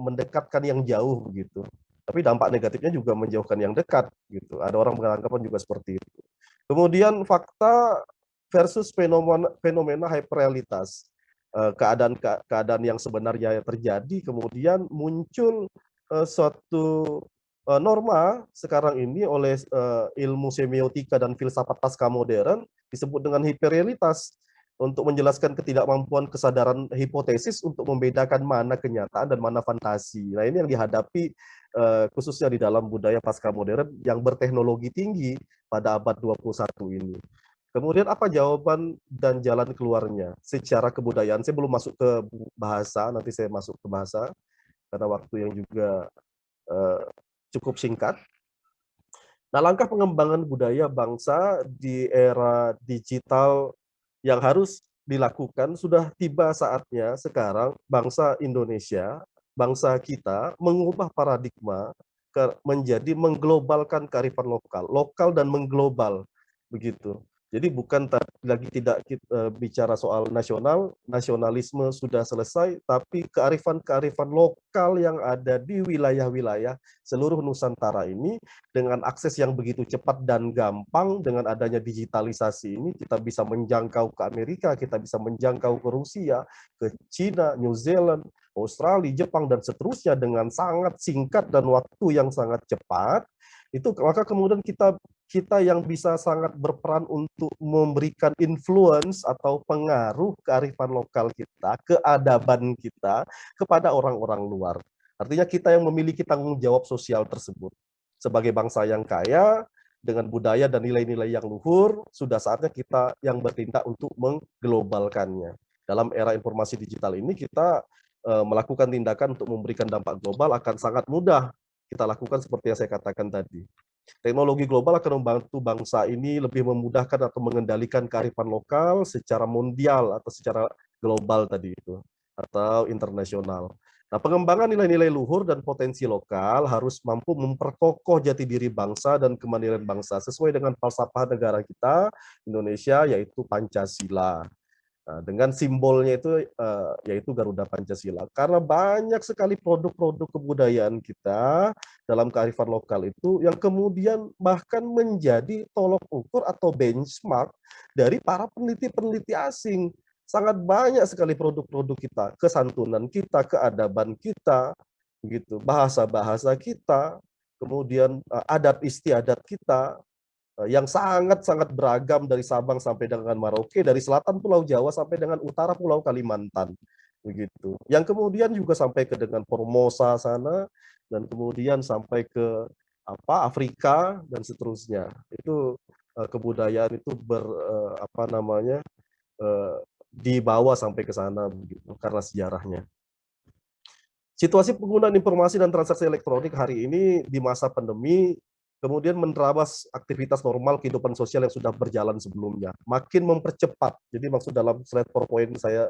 mendekatkan yang jauh begitu. Tapi dampak negatifnya juga menjauhkan yang dekat gitu. Ada orang beranggapan juga seperti itu. Kemudian fakta versus fenomena hyperrealitas. Keadaan yang sebenarnya terjadi, kemudian muncul suatu norma sekarang ini oleh ilmu semiotika dan filsafat pasca modern disebut dengan hiperrealitas, untuk menjelaskan ketidakmampuan kesadaran hipotesis untuk membedakan mana kenyataan dan mana fantasi. Nah, ini yang dihadapi khususnya di dalam budaya pasca modern yang berteknologi tinggi pada abad 21 ini. Kemudian apa jawaban dan jalan keluarnya secara kebudayaan? Saya belum masuk ke bahasa, nanti saya masuk ke bahasa karena waktu yang juga cukup singkat. Nah, langkah pengembangan budaya bangsa di era digital yang harus dilakukan, sudah tiba saatnya sekarang bangsa Indonesia, bangsa kita mengubah paradigma menjadi mengglobalkan kearifan lokal, lokal dan mengglobal begitu. Jadi bukan lagi tidak bicara soal nasionalisme sudah selesai, tapi kearifan-kearifan lokal yang ada di wilayah-wilayah seluruh Nusantara ini dengan akses yang begitu cepat dan gampang. Dengan adanya digitalisasi ini kita bisa menjangkau ke Amerika, kita bisa menjangkau ke Rusia, ke China, New Zealand, Australia, Jepang dan seterusnya dengan sangat singkat dan waktu yang sangat cepat. Itu maka kemudian kita yang bisa sangat berperan untuk memberikan influence atau pengaruh kearifan lokal kita, keadaban kita kepada orang-orang luar. Artinya kita yang memiliki tanggung jawab sosial tersebut. Sebagai bangsa yang kaya, dengan budaya dan nilai-nilai yang luhur, sudah saatnya kita yang bertindak untuk mengglobalkannya. Dalam era informasi digital ini kita melakukan tindakan untuk memberikan dampak global akan sangat mudah kita lakukan seperti yang saya katakan tadi. Teknologi global akan membantu bangsa ini lebih memudahkan atau mengendalikan kearifan lokal secara mondial atau secara global tadi itu, atau internasional. Nah, pengembangan nilai-nilai luhur dan potensi lokal harus mampu memperkokoh jati diri bangsa dan kemandirian bangsa sesuai dengan falsafah negara kita, Indonesia, yaitu Pancasila. Nah, dengan simbolnya itu yaitu Garuda Pancasila. Karena banyak sekali produk-produk kebudayaan kita dalam kearifan lokal itu yang kemudian bahkan menjadi tolok ukur atau benchmark dari para peneliti-peneliti asing. Sangat banyak sekali produk-produk kita, kesantunan kita, keadaban kita, begitu, bahasa-bahasa kita, kemudian adat istiadat kita, yang sangat-sangat beragam dari Sabang sampai dengan Merauke, dari selatan Pulau Jawa sampai dengan utara Pulau Kalimantan, begitu. Yang kemudian juga sampai ke dengan Formosa sana, dan kemudian sampai ke Afrika dan seterusnya. Itu kebudayaan itu dibawa sampai ke sana begitu karena sejarahnya. Situasi penggunaan informasi dan transaksi elektronik hari ini di masa pandemi kemudian menerabas aktivitas normal kehidupan sosial yang sudah berjalan sebelumnya, makin mempercepat. Jadi maksud dalam slide PowerPoint saya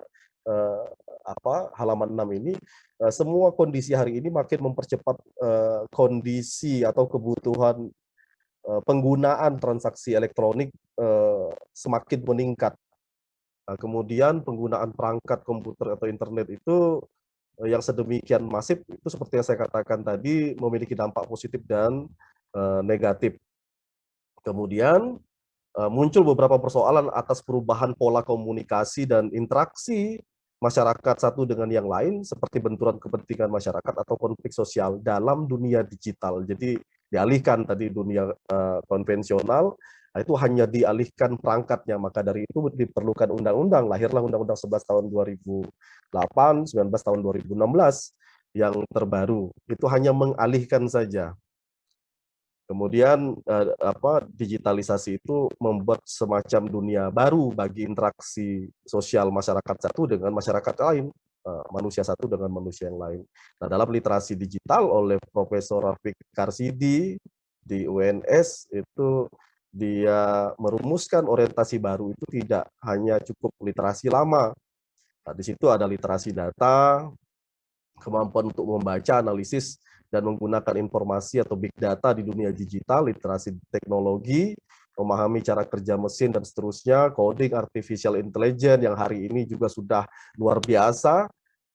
halaman 6 ini, semua kondisi hari ini makin mempercepat kondisi atau kebutuhan penggunaan transaksi elektronik semakin meningkat. Nah, kemudian penggunaan perangkat komputer atau internet itu yang sedemikian masif itu seperti yang saya katakan tadi memiliki dampak positif dan negatif. Kemudian muncul beberapa persoalan atas perubahan pola komunikasi dan interaksi masyarakat satu dengan yang lain seperti benturan kepentingan masyarakat atau konflik sosial dalam dunia digital. Jadi dialihkan tadi dunia konvensional, nah itu hanya dialihkan perangkatnya, maka dari itu diperlukan undang-undang, lahirlah Undang-Undang 11 tahun 2008, 19 tahun 2016 yang terbaru. Itu hanya mengalihkan saja. Kemudian digitalisasi itu membuat semacam dunia baru bagi interaksi sosial masyarakat satu dengan masyarakat lain, manusia satu dengan manusia yang lain. Nah, dalam literasi digital oleh Profesor Rafiq Karsidi di UNS itu dia merumuskan orientasi baru itu tidak hanya cukup literasi lama. Nah, di situ ada literasi data, kemampuan untuk membaca, analisis, dan menggunakan informasi atau big data di dunia digital, literasi teknologi, memahami cara kerja mesin, dan seterusnya, coding, artificial intelligence, yang hari ini juga sudah luar biasa,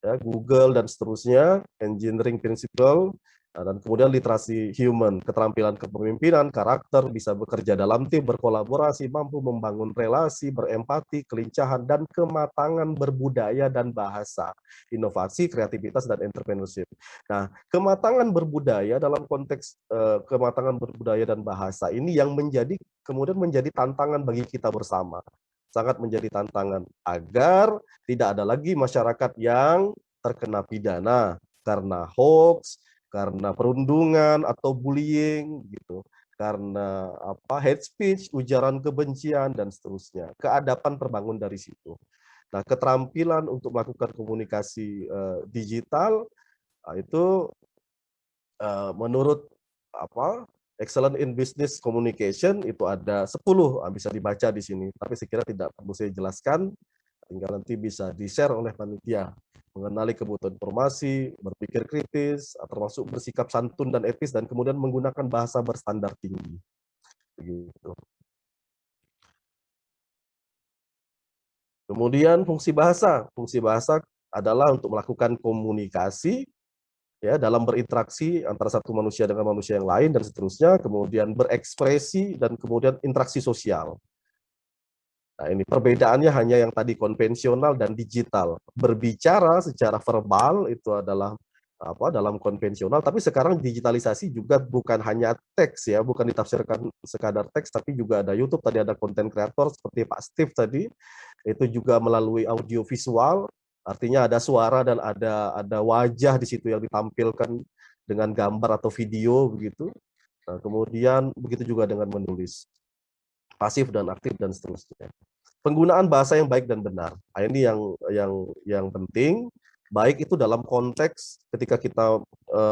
ya, Google, dan seterusnya, engineering principle, dan kemudian literasi human, keterampilan kepemimpinan, karakter, bisa bekerja dalam tim, berkolaborasi, mampu membangun relasi, berempati, kelincahan, dan kematangan berbudaya dan bahasa, inovasi, kreativitas, dan entrepreneurship. Nah, kematangan berbudaya dalam konteks kematangan berbudaya dan bahasa ini yang kemudian menjadi tantangan bagi kita bersama. Sangat menjadi tantangan agar tidak ada lagi masyarakat yang terkena pidana karena hoax, karena perundungan atau bullying gitu, karena hate speech, ujaran kebencian, dan seterusnya. Keadapan terbangun dari situ. Nah, keterampilan untuk melakukan komunikasi digital itu menurut Excellent in Business Communication itu ada 10, bisa dibaca di sini, tapi saya kira tidak perlu saya jelaskan, tinggal nanti bisa di-share oleh panitia. Mengenali kebutuhan informasi, berpikir kritis, termasuk bersikap santun dan etis, dan kemudian menggunakan bahasa berstandar tinggi. Begitu. Kemudian fungsi bahasa. Fungsi bahasa adalah untuk melakukan komunikasi, ya, dalam berinteraksi antara satu manusia dengan manusia yang lain, dan seterusnya, kemudian berekspresi, dan kemudian interaksi sosial. Nah, ini perbedaannya hanya yang tadi konvensional dan digital. Berbicara secara verbal itu adalah dalam konvensional, tapi sekarang digitalisasi juga bukan hanya teks, ya, bukan ditafsirkan sekadar teks, tapi juga ada YouTube, tadi ada konten kreator seperti Pak Steve tadi, itu juga melalui audio visual, artinya ada suara dan ada wajah di situ yang ditampilkan dengan gambar atau video begitu. Nah, kemudian begitu juga dengan menulis, pasif dan aktif, dan seterusnya. Penggunaan bahasa yang baik dan benar. Nah, ini yang penting, baik itu dalam konteks ketika kita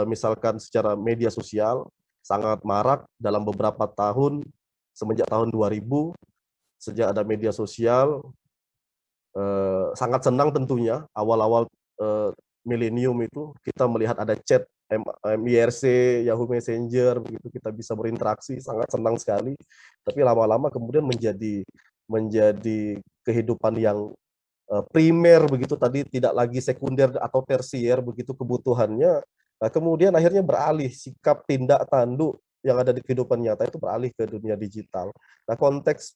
misalkan secara media sosial sangat marak dalam beberapa tahun, semenjak tahun 2000, sejak ada media sosial, sangat senang tentunya awal-awal milenium itu kita melihat ada chat MIRC, Yahoo Messenger, begitu kita bisa berinteraksi, sangat senang sekali. Tapi lama-lama kemudian menjadi kehidupan yang primer begitu tadi, tidak lagi sekunder atau tersier begitu kebutuhannya. Nah, kemudian akhirnya beralih sikap tindak tanduk yang ada di kehidupan nyata itu beralih ke dunia digital. Nah, konteks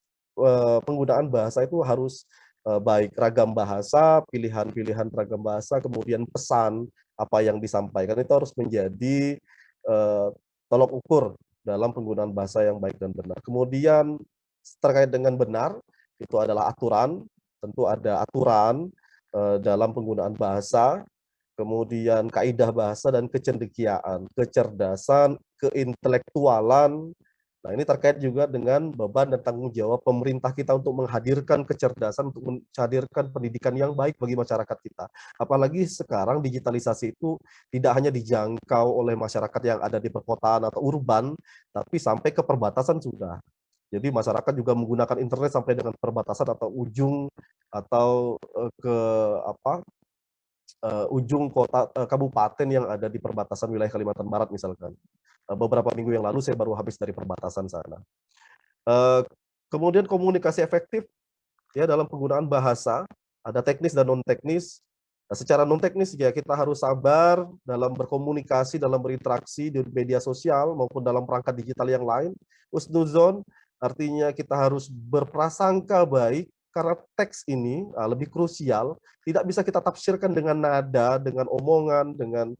penggunaan bahasa itu harus baik ragam bahasa, pilihan-pilihan ragam bahasa, kemudian pesan apa yang disampaikan itu harus menjadi tolok ukur dalam penggunaan bahasa yang baik dan benar. Kemudian terkait dengan benar, itu adalah aturan, tentu ada aturan dalam penggunaan bahasa, kemudian kaidah bahasa dan kecendekiaan, kecerdasan, keintelektualan. Nah, ini terkait juga dengan beban dan tanggung jawab pemerintah kita untuk menghadirkan kecerdasan, untuk menghadirkan pendidikan yang baik bagi masyarakat kita. Apalagi sekarang digitalisasi itu tidak hanya dijangkau oleh masyarakat yang ada di perkotaan atau urban, tapi sampai ke perbatasan sudah. Jadi masyarakat juga menggunakan internet sampai dengan perbatasan atau ujung atau ke ujung kota kabupaten yang ada di perbatasan wilayah Kalimantan Barat misalkan. Beberapa minggu yang lalu saya baru habis dari perbatasan sana. Eh, Kemudian komunikasi efektif ya dalam penggunaan bahasa, ada teknis dan non teknis. Nah, secara non teknis ya kita harus sabar dalam berkomunikasi, dalam berinteraksi di media sosial maupun dalam perangkat digital yang lain. Husnuzon artinya kita harus berprasangka baik karena teks ini lebih krusial, tidak bisa kita tafsirkan dengan nada, dengan omongan, dengan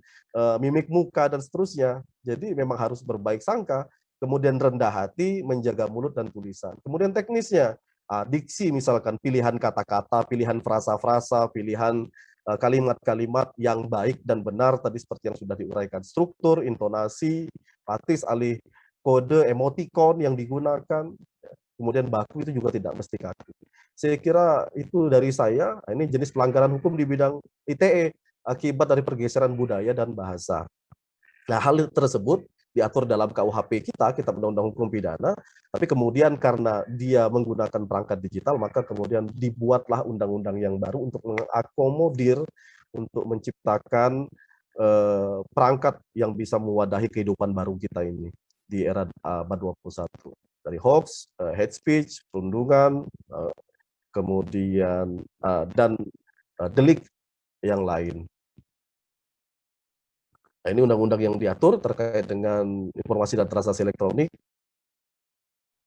mimik muka dan seterusnya. Jadi memang harus berbaik sangka, kemudian rendah hati, menjaga mulut dan tulisan. Kemudian teknisnya, diksi misalkan, pilihan kata-kata, pilihan frasa-frasa, pilihan kalimat-kalimat yang baik dan benar tadi seperti yang sudah diuraikan, struktur, intonasi, patis, alih kode, emotikon yang digunakan, kemudian baku itu juga tidak mesti kaku. Saya kira itu dari saya. Ini jenis pelanggaran hukum di bidang ITE akibat dari pergeseran budaya dan bahasa. Nah, hal tersebut diatur dalam KUHP kita, Kitab Undang-Undang Hukum Pidana, tapi kemudian karena dia menggunakan perangkat digital, maka kemudian dibuatlah undang-undang yang baru untuk mengakomodir, untuk menciptakan perangkat yang bisa mewadahi kehidupan baru kita ini di era abad 21. Dari hoax, hate speech, perundungan, kemudian dan delik yang lain. Nah, ini undang-undang yang diatur terkait dengan informasi dan transaksi elektronik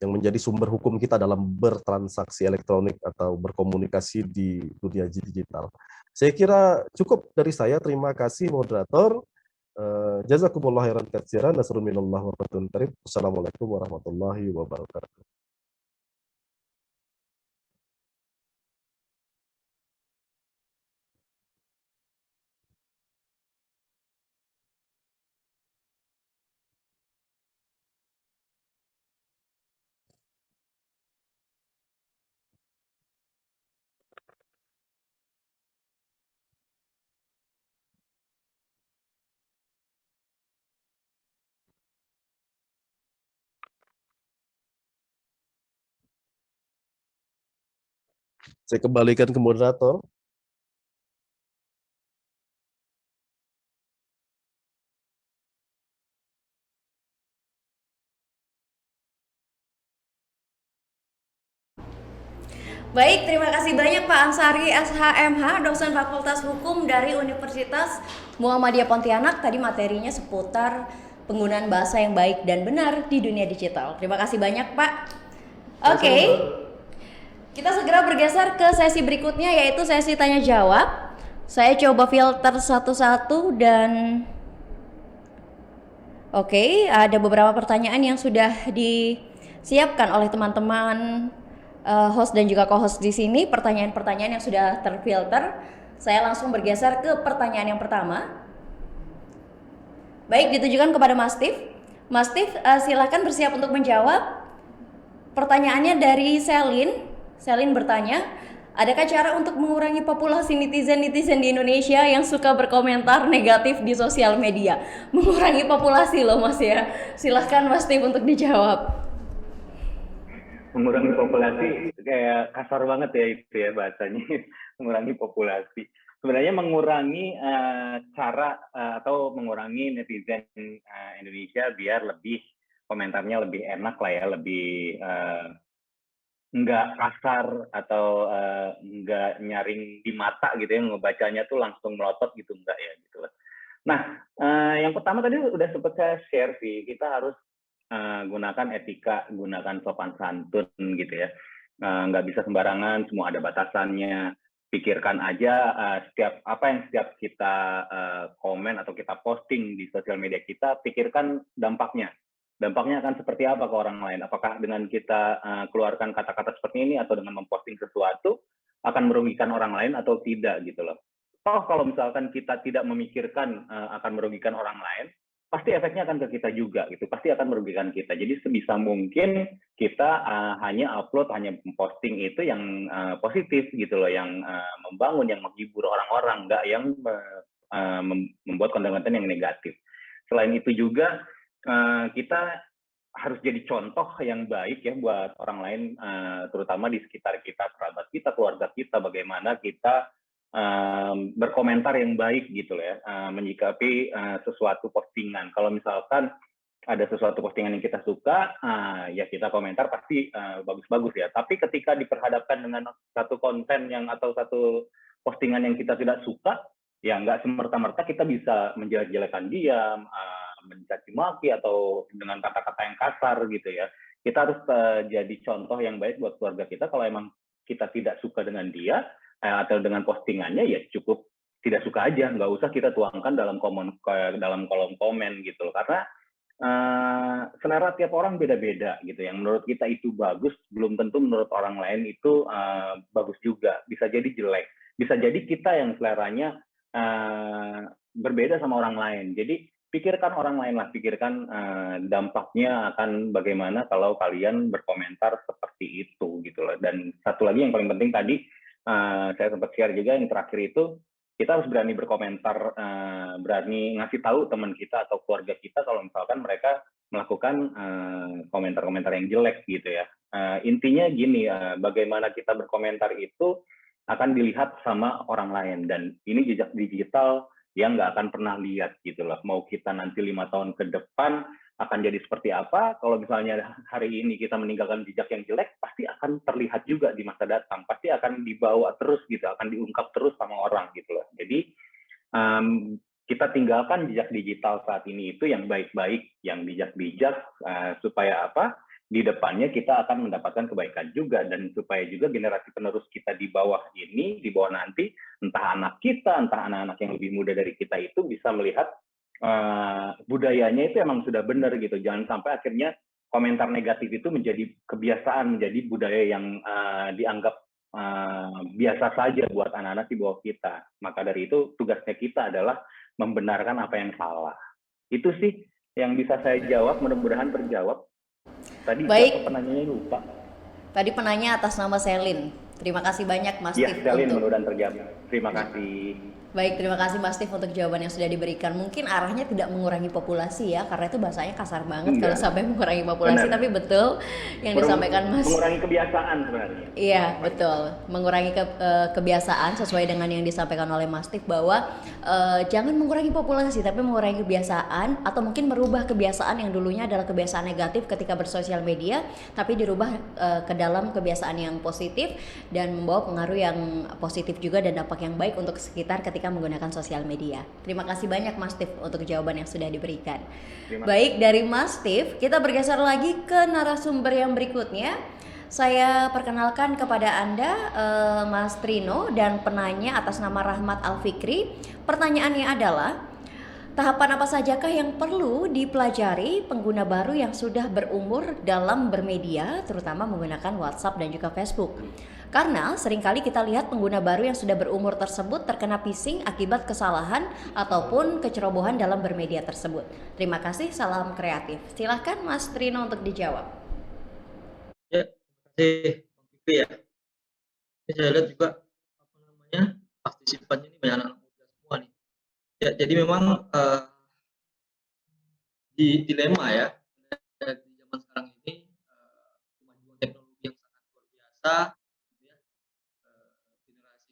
yang menjadi sumber hukum kita dalam bertransaksi elektronik atau berkomunikasi di dunia digital. Saya kira cukup dari saya. Terima kasih moderator. Jazakumullah khairan katsiran. Nasrun minallah wa fatun qarib. Assalamualaikum warahmatullahi wabarakatuh. Saya kembalikan ke moderator. Baik, terima kasih banyak Pak Ansari SHMH, dosen Fakultas Hukum dari Universitas Muhammadiyah Pontianak. Tadi materinya seputar penggunaan bahasa yang baik dan benar di dunia digital. Terima kasih banyak Pak. Oke, kita segera bergeser ke sesi berikutnya, yaitu sesi tanya jawab. Saya coba filter satu-satu dan oke, ada beberapa pertanyaan yang sudah disiapkan oleh teman-teman host dan juga co-host di sini, pertanyaan-pertanyaan yang sudah terfilter. Saya langsung bergeser ke pertanyaan yang pertama. Baik, ditujukan kepada Mas Tif. Mas Tif, silakan bersiap untuk menjawab. Pertanyaannya dari Selin. Selin bertanya, adakah cara untuk mengurangi populasi netizen-netizen di Indonesia yang suka berkomentar negatif di sosial media? Mengurangi populasi loh Mas ya. Silahkan Mas Tif untuk dijawab. Mengurangi populasi kayak kasar banget ya itu ya bahasanya. Mengurangi populasi sebenarnya mengurangi cara atau mengurangi netizen Indonesia biar lebih komentarnya lebih enak lah ya, lebih nggak kasar atau nggak nyaring di mata gitu ya, ngebacanya tuh langsung melotot gitu, enggak ya gitu lah. Nah, yang pertama tadi udah sempat saya share sih, kita harus gunakan etika, gunakan sopan santun gitu ya. Nggak bisa sembarangan, semua ada batasannya. Pikirkan aja setiap kita komen atau kita posting di sosial media kita, pikirkan dampaknya. Dampaknya akan seperti apa ke orang lain? Apakah dengan kita keluarkan kata-kata seperti ini atau dengan memposting sesuatu akan merugikan orang lain atau tidak gitu loh. Toh kalau misalkan kita tidak memikirkan akan merugikan orang lain, pasti efeknya akan ke kita juga gitu, pasti akan merugikan kita. Jadi sebisa mungkin kita hanya upload, hanya posting itu yang positif gitu loh, yang membangun, yang menghibur orang-orang, nggak yang membuat konten-konten yang negatif. Selain itu juga kita harus jadi contoh yang baik ya buat orang lain, terutama di sekitar kita, kerabat kita, keluarga kita, bagaimana kita berkomentar yang baik gitu loh ya, menyikapi sesuatu postingan. Kalau misalkan ada sesuatu postingan yang kita suka, ya kita komentar pasti bagus-bagus ya. Tapi ketika diperhadapkan dengan satu konten yang atau satu postingan yang kita tidak suka, ya nggak semerta-merta kita bisa menjelek-jelekan dia, mencaci maki atau dengan kata-kata yang kasar gitu ya. Kita harus jadi contoh yang baik buat keluarga kita. Kalau emang kita tidak suka dengan dia atau dengan postingannya, ya cukup tidak suka aja, nggak usah kita tuangkan dalam kolom komen gitu loh. Karena selera tiap orang beda-beda gitu. Yang menurut kita itu bagus, belum tentu menurut orang lain itu bagus juga. Bisa jadi jelek. Bisa jadi kita yang seleranya berbeda sama orang lain. Jadi pikirkan orang lain lah, pikirkan dampaknya akan bagaimana kalau kalian berkomentar seperti itu gitu loh. Dan satu lagi yang paling penting tadi saya sempat share juga yang terakhir itu, kita harus berani berkomentar, berani ngasih tahu teman kita atau keluarga kita kalau misalkan mereka melakukan komentar-komentar yang jelek gitu ya. Intinya gini, bagaimana kita berkomentar itu akan dilihat sama orang lain, dan ini jejak digital yang nggak akan pernah lihat gitu loh. Mau kita nanti 5 tahun ke depan akan jadi seperti apa, kalau misalnya hari ini kita meninggalkan jejak yang jelek, pasti akan terlihat juga di masa datang, pasti akan dibawa terus gitu, akan diungkap terus sama orang gitu loh. Jadi kita tinggalkan jejak digital saat ini itu yang baik-baik, yang bijak-bijak, supaya apa? Di depannya kita akan mendapatkan kebaikan juga, dan supaya juga generasi penerus kita di bawah ini, di bawah nanti, entah anak kita, entah anak-anak yang lebih muda dari kita itu bisa melihat budayanya itu emang sudah benar gitu. Jangan sampai akhirnya komentar negatif itu menjadi kebiasaan, menjadi budaya yang dianggap biasa saja buat anak-anak di bawah kita. Maka dari itu tugasnya kita adalah membenarkan apa yang salah. Itu sih yang bisa saya jawab, mudah-mudahan terjawab. Tadi Baik. penanyanya lupa. Tadi penanya atas nama Selin. Terima kasih banyak Mas Ya, Steve Selin, untuk mudah-mudahan terjawab. Terima kasih. Baik, terima kasih Mas Steve untuk jawaban yang sudah diberikan. Mungkin arahnya tidak mengurangi populasi ya, karena itu bahasanya kasar banget kalau sampai mengurangi populasi. Benar. Tapi betul yang disampaikan Mas. Mengurangi kebiasaan sebenarnya. Iya, betul. Mengurangi kebiasaan sesuai dengan yang disampaikan oleh Mas Steve bahwa jangan mengurangi populasi, tapi mengurangi kebiasaan atau mungkin merubah kebiasaan yang dulunya adalah kebiasaan negatif ketika bersosial media, tapi dirubah ke dalam kebiasaan yang positif dan membawa pengaruh yang positif juga dan dampak yang baik untuk sekitar ketika menggunakan sosial media. Terima kasih banyak Mas Steve untuk jawaban yang sudah diberikan. Baik, dari Mas Steve, kita bergeser lagi ke narasumber yang berikutnya. Saya perkenalkan kepada Anda Mas Trino dan penanya atas nama Rahmat Alfikri. Pertanyaannya adalah, tahapan apa sajakah yang perlu dipelajari pengguna baru yang sudah berumur dalam bermedia, terutama menggunakan WhatsApp dan juga Facebook? Karena seringkali kita lihat pengguna baru yang sudah berumur tersebut terkena phishing akibat kesalahan ataupun kecerobohan dalam bermedia tersebut. Terima kasih, salam kreatif. Silahkan Mas Trino untuk dijawab. Ya, terima kasih Bang Fikri ya. Ini saya lihat juga partisipannya ini banyak anak muda semua nih. Ya, jadi memang dilema ya di zaman sekarang ini, kemajuan teknologi yang sangat luar biasa.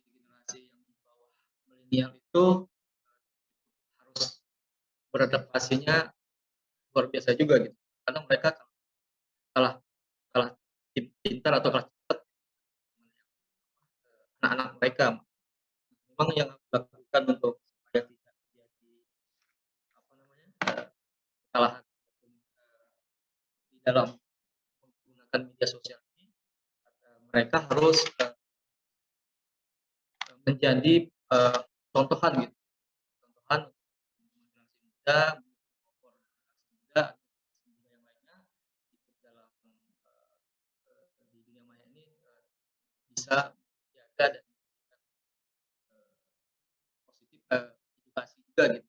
Generasi yang di bawah milenial itu harus beradaptasinya luar biasa juga gitu, karena mereka kalah pintar atau kalah cepat anak-anak mereka. Memang yang harus dilakukan untuk supaya tidak terjadi kesalahan di dalam menggunakan media sosial ini, mereka harus menjadi contohan gitu, contohan generasi muda yang lainnya ikut dalam di dunia maya ini, bisa menjaga dan positif edukasi juga gitu,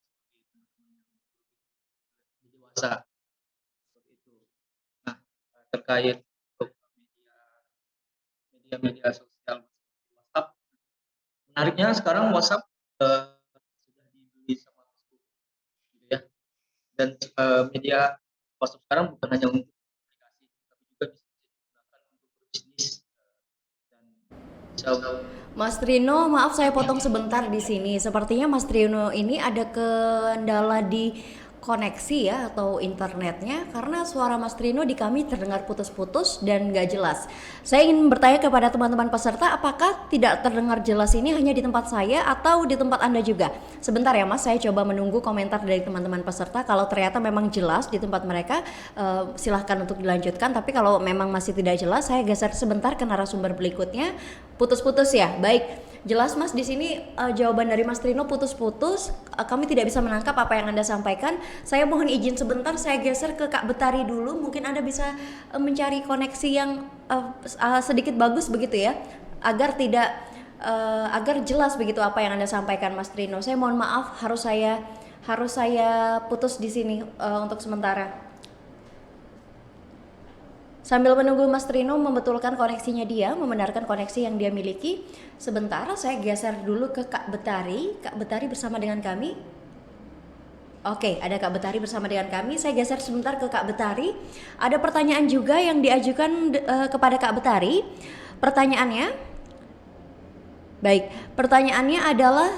seperti dewasa seperti itu. Nah, terkait media sosial WhatsApp, menariknya sekarang WhatsApp sudah dibeli sama Facebook gitu ya, dan media WhatsApp sekarang bukan hanya untuk komunikasi, tapi juga bisa digunakan untuk berbisnis dan bisa Mas Trino, maaf saya potong sebentar di sini. Sepertinya Mas Trino ini ada kendala di koneksi ya atau internetnya karena suara Mas Trino di kami terdengar putus-putus dan nggak jelas. Saya ingin bertanya kepada teman-teman peserta, apakah tidak terdengar jelas ini hanya di tempat saya atau di tempat Anda juga? Sebentar ya Mas, saya coba menunggu komentar dari teman-teman peserta. Kalau ternyata memang jelas di tempat mereka, silahkan untuk dilanjutkan. Tapi kalau memang masih tidak jelas, saya geser sebentar ke narasumber berikutnya. Putus-putus ya, baik. Jelas Mas, di sini jawaban dari Mas Trino putus-putus, kami tidak bisa menangkap apa yang Anda sampaikan. Saya mohon izin sebentar, saya geser ke Kak Betari dulu. Mungkin Anda bisa mencari koneksi yang sedikit bagus begitu ya, agar tidak agar jelas begitu apa yang Anda sampaikan Mas Trino. Saya mohon maaf, harus saya putus di sini untuk sementara. Sambil menunggu Mas Trino membetulkan koneksinya dia, membenarkan koneksi yang dia miliki, sebentar saya geser dulu ke Kak Betari. Kak Betari bersama dengan kami. Oke, ada Kak Betari bersama dengan kami. Saya geser sebentar ke Kak Betari. Ada pertanyaan juga yang diajukan kepada Kak Betari. Pertanyaannya adalah,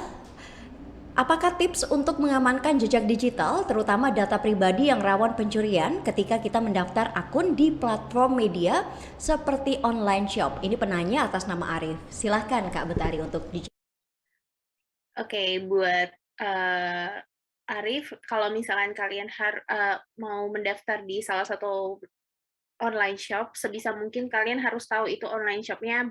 apakah tips untuk mengamankan jejak digital, terutama data pribadi yang rawan pencurian ketika kita mendaftar akun di platform media seperti online shop? Ini penanya atas nama Arif. Silahkan Kak Betari untuk dijawab. Oke, buat Arif, kalau misalkan kalian mau mendaftar di salah satu online shop, sebisa mungkin kalian harus tahu itu online shopnya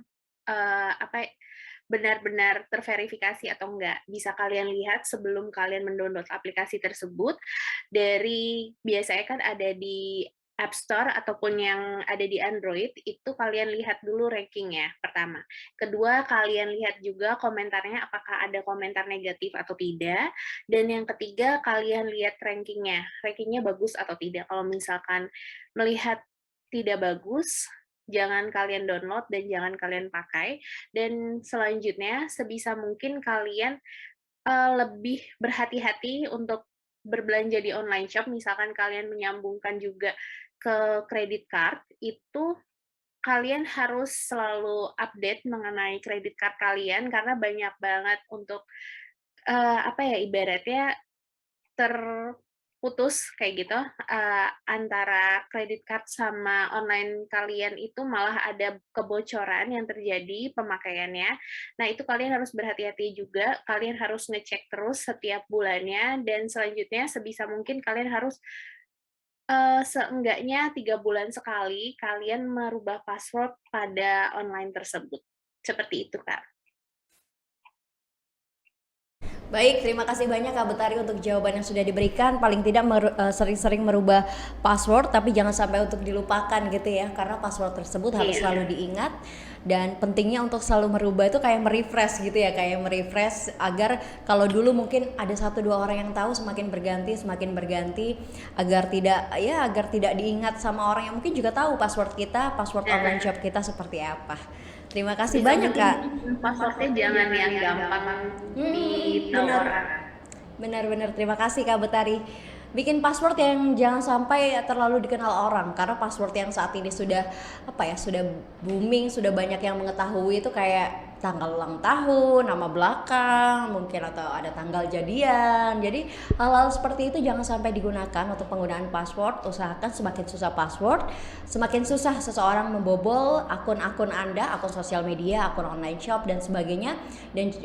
benar-benar terverifikasi atau enggak. Bisa kalian lihat sebelum kalian mendownload aplikasi tersebut. Biasanya kan ada di App Store ataupun yang ada di Android, itu kalian lihat dulu rankingnya pertama. Kedua, kalian lihat juga komentarnya apakah ada komentar negatif atau tidak. Dan yang ketiga, kalian lihat rankingnya bagus atau tidak. Kalau misalkan melihat tidak bagus, jangan kalian download dan jangan kalian pakai. Dan selanjutnya, sebisa mungkin kalian lebih berhati-hati untuk berbelanja di online shop. Misalkan kalian menyambungkan juga ke kredit card, itu kalian harus selalu update mengenai kredit card kalian, karena banyak banget untuk ibaratnya terputus kayak gitu antara kredit card sama online kalian, itu malah ada kebocoran yang terjadi pemakaiannya. Nah, itu kalian harus berhati-hati juga, kalian harus ngecek terus setiap bulannya, dan selanjutnya sebisa mungkin kalian harus seenggaknya 3 bulan sekali kalian merubah password pada online tersebut. Seperti itu, Kak. Baik, terima kasih banyak Kak Betari untuk jawaban yang sudah diberikan. Paling tidak sering-sering merubah password, tapi jangan sampai untuk dilupakan gitu ya, karena password tersebut harus selalu diingat. Dan pentingnya untuk selalu merubah itu kayak merefresh gitu ya, agar kalau dulu mungkin ada 1-2 orang yang tahu, semakin berganti agar tidak diingat sama orang yang mungkin juga tahu password online shop kita seperti apa. Terima kasih banyak Kak. Passwordnya jangan yang gampang ditawar. Benar-benar terima kasih Kak Betari. Bikin password yang jangan sampai terlalu dikenal orang, karena password yang saat ini sudah booming, sudah banyak yang mengetahui, itu kayak tanggal ulang tahun, nama belakang, mungkin atau ada tanggal jadian. Jadi hal-hal seperti itu jangan sampai digunakan untuk penggunaan password. Usahakan semakin susah password, semakin susah seseorang membobol akun-akun Anda, akun sosial media, akun online shop dan sebagainya. Dan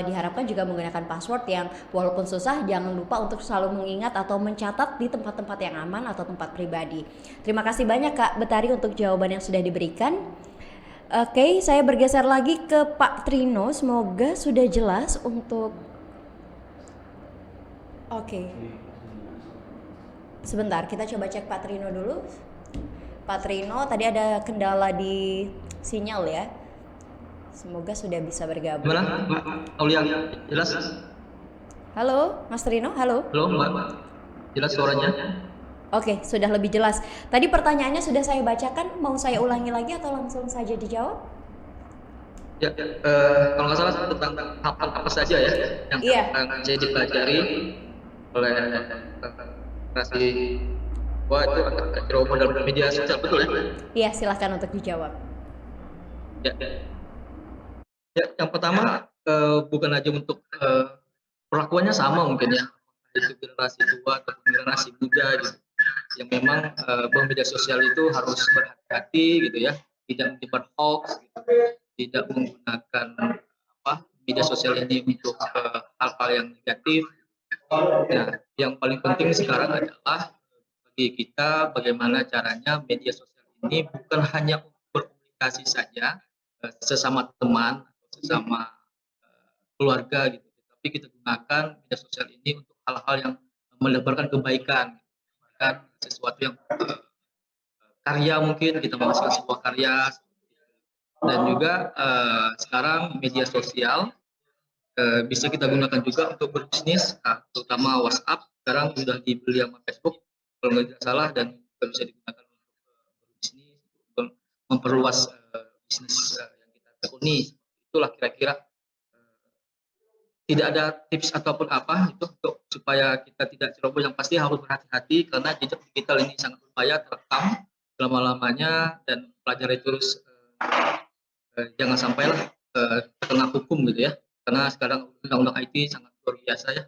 diharapkan juga menggunakan password yang walaupun susah, jangan lupa untuk selalu mengingat atau mencatat di tempat-tempat yang aman atau tempat pribadi. Terima kasih banyak Kak Betari untuk jawaban yang sudah diberikan. Oke, saya bergeser lagi ke Pak Trino. Semoga sudah jelas untuk... Oke. Sebentar, kita coba cek Pak Trino dulu. Pak Trino, tadi ada kendala di sinyal ya. Semoga sudah bisa bergabung. Gimana, Mbak Aulia? Jelas? Halo, Mas Trino, halo. Halo, Mbak. Jelas suaranya? Oke, sudah lebih jelas. Tadi pertanyaannya sudah saya bacakan, mau saya ulangi lagi atau langsung saja dijawab? Ya, kalau nggak salah tentang hal apa saja ya yang saya dipelajari oleh itu modal media sosial, betul ya? Iya, silahkan untuk dijawab. Ya. Ya, yang pertama bukan aja untuk perlakuannya sama mungkin ya, itu generasi tua atau generasi muda gitu, yang memang bermedia sosial itu harus berhati-hati gitu ya, tidak menyebar hoax, gitu, tidak menggunakan media sosial ini untuk hal-hal yang negatif. Nah, yang paling penting sekarang adalah bagi kita bagaimana caranya media sosial ini bukan hanya untuk berkomunikasi saja sesama teman atau sesama keluarga gitu, tapi kita gunakan media sosial ini untuk hal-hal yang menebarkan kebaikan, kan sesuatu yang karya, mungkin kita menghasilkan sebuah karya. Dan juga sekarang media sosial bisa kita gunakan juga untuk berbisnis, terutama WhatsApp sekarang sudah dibeli sama Facebook kalau nggak salah, dan juga bisa digunakan untuk berbisnis, untuk memperluas bisnis yang kita tekuni. Itulah kira-kira, tidak ada tips ataupun apa itu untuk supaya kita tidak ceroboh. Yang pasti harus berhati-hati karena jejak digital ini sangat berbahaya, terekam selama-lamanya, dan pelajari terus, jangan sampailah terkena hukum gitu ya, karena sekarang undang-undang IT sangat luar biasa ya,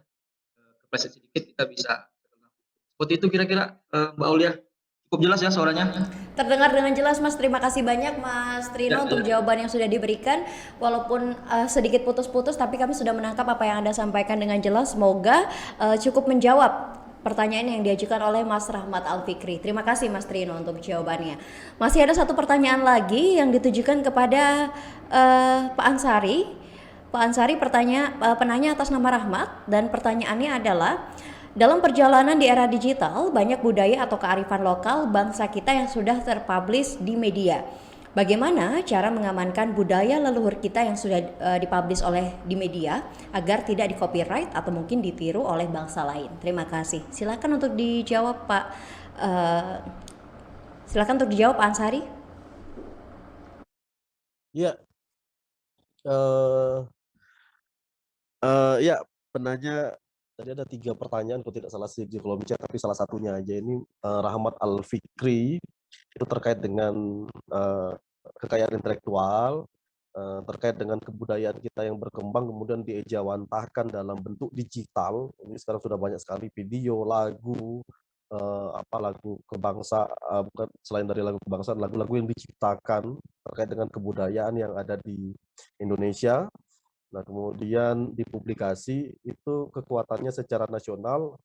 kepleset sedikit kita bisa terkena hukum. Seperti itu kira-kira, Mbak Aulia. Cukup jelas ya suaranya? Terdengar dengan jelas, Mas. Terima kasih banyak, Mas Trino, untuk jawaban yang sudah diberikan. Walaupun sedikit putus-putus, tapi kami sudah menangkap apa yang Anda sampaikan dengan jelas. Semoga cukup menjawab pertanyaan yang diajukan oleh Mas Rahmat Al-Fikri. Terima kasih, Mas Trino, untuk jawabannya. Masih ada satu pertanyaan lagi yang ditujukan kepada Pak Ansari. Pak Ansari penanya atas nama Rahmat, dan pertanyaannya adalah, dalam perjalanan di era digital, banyak budaya atau kearifan lokal bangsa kita yang sudah terpublish di media. Bagaimana cara mengamankan budaya leluhur kita yang sudah dipublish di media agar tidak di-copyright atau mungkin ditiru oleh bangsa lain? Terima kasih. Silakan untuk dijawab, Pak. Silakan untuk dijawab, Pak Ansari. Ya, ya, penanya tadi ada 3 pertanyaan kalau tidak salah sih di kolom chat, tapi salah satunya aja ini Rahmat Al-Fikri itu terkait dengan kekayaan intelektual, terkait dengan kebudayaan kita yang berkembang kemudian diejawantahkan dalam bentuk digital. Ini sekarang sudah banyak sekali video, lagu, lagu kebangsaan, bukan selain dari lagu kebangsaan, lagu-lagu yang diciptakan terkait dengan kebudayaan yang ada di Indonesia. Nah, kemudian dipublikasi itu kekuatannya secara nasional,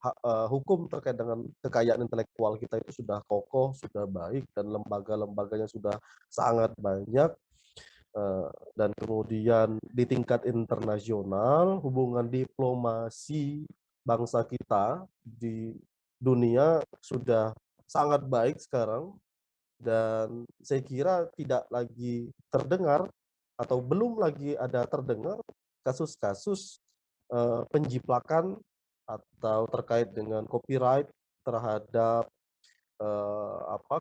hukum terkait dengan kekayaan intelektual kita itu sudah kokoh, sudah baik, dan lembaga-lembaganya sudah sangat banyak. Dan kemudian di tingkat internasional, hubungan diplomasi bangsa kita di dunia sudah sangat baik sekarang, dan saya kira tidak lagi terdengar atau belum lagi ada terdengar kasus-kasus penjiplakan atau terkait dengan copyright terhadap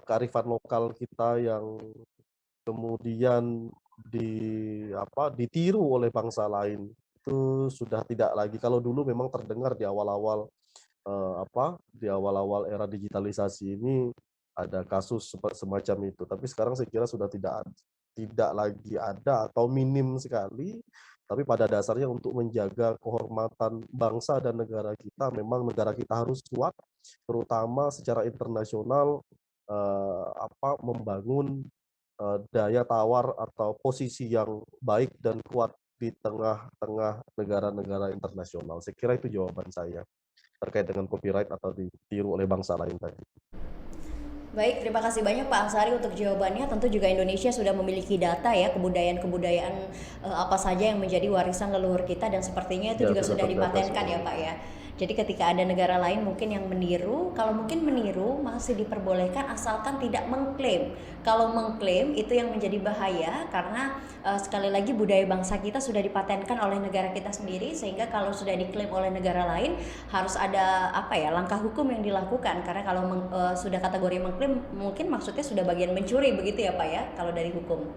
kearifan lokal kita yang kemudian ditiru oleh bangsa lain. Itu sudah tidak lagi. Kalau dulu memang terdengar di awal-awal era digitalisasi ini ada kasus semacam itu, tapi sekarang saya kira sudah tidak lagi ada atau minim sekali. Tapi pada dasarnya untuk menjaga kehormatan bangsa dan negara kita, memang negara kita harus kuat, terutama secara internasional, membangun daya tawar atau posisi yang baik dan kuat di tengah-tengah negara-negara internasional. Saya kira itu jawaban saya terkait dengan copyright atau ditiru oleh bangsa lain tadi. Baik, terima kasih banyak Pak Ansari untuk jawabannya. Tentu juga Indonesia sudah memiliki data ya, kebudayaan-kebudayaan apa saja yang menjadi warisan leluhur kita, dan sepertinya itu juga sudah dipatenkan ya Pak ya. Jadi ketika ada negara lain mungkin yang meniru, kalau mungkin meniru masih diperbolehkan asalkan tidak mengklaim. Kalau mengklaim itu yang menjadi bahaya, karena sekali lagi budaya bangsa kita sudah dipatenkan oleh negara kita sendiri, sehingga kalau sudah diklaim oleh negara lain harus ada langkah hukum yang dilakukan, karena kalau sudah kategori mengklaim mungkin maksudnya sudah bagian mencuri, begitu ya Pak ya kalau dari hukum.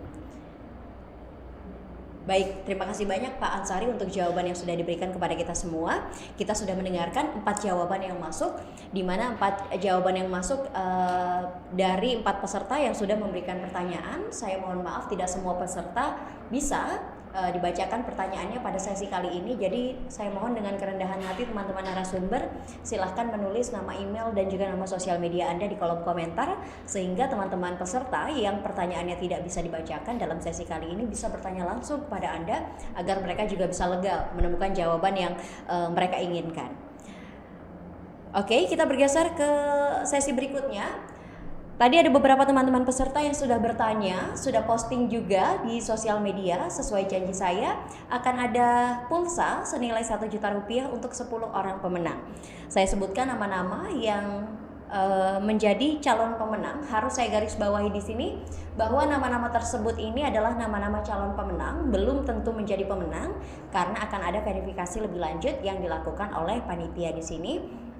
Baik, terima kasih banyak Pak Ansari untuk jawaban yang sudah diberikan kepada kita semua. Kita sudah mendengarkan 4 jawaban yang masuk, di mana 4 jawaban yang masuk dari 4 peserta yang sudah memberikan pertanyaan. Saya mohon maaf tidak semua peserta bisa dibacakan pertanyaannya pada sesi kali ini. Jadi saya mohon dengan kerendahan hati teman-teman narasumber, silahkan menulis nama email dan juga nama sosial media Anda di kolom komentar, sehingga teman-teman peserta yang pertanyaannya tidak bisa dibacakan dalam sesi kali ini bisa bertanya langsung kepada Anda agar mereka juga bisa lega menemukan jawaban yang mereka inginkan. Oke, kita bergeser ke sesi berikutnya. Tadi ada beberapa teman-teman peserta yang sudah bertanya, sudah posting juga di sosial media. Sesuai janji saya, akan ada pulsa senilai 1 juta rupiah untuk 10 orang pemenang. Saya sebutkan nama-nama yang menjadi calon pemenang. Harus saya garis bawahi di sini bahwa nama-nama tersebut ini adalah nama-nama calon pemenang, belum tentu menjadi pemenang karena akan ada verifikasi lebih lanjut yang dilakukan oleh panitia di sini.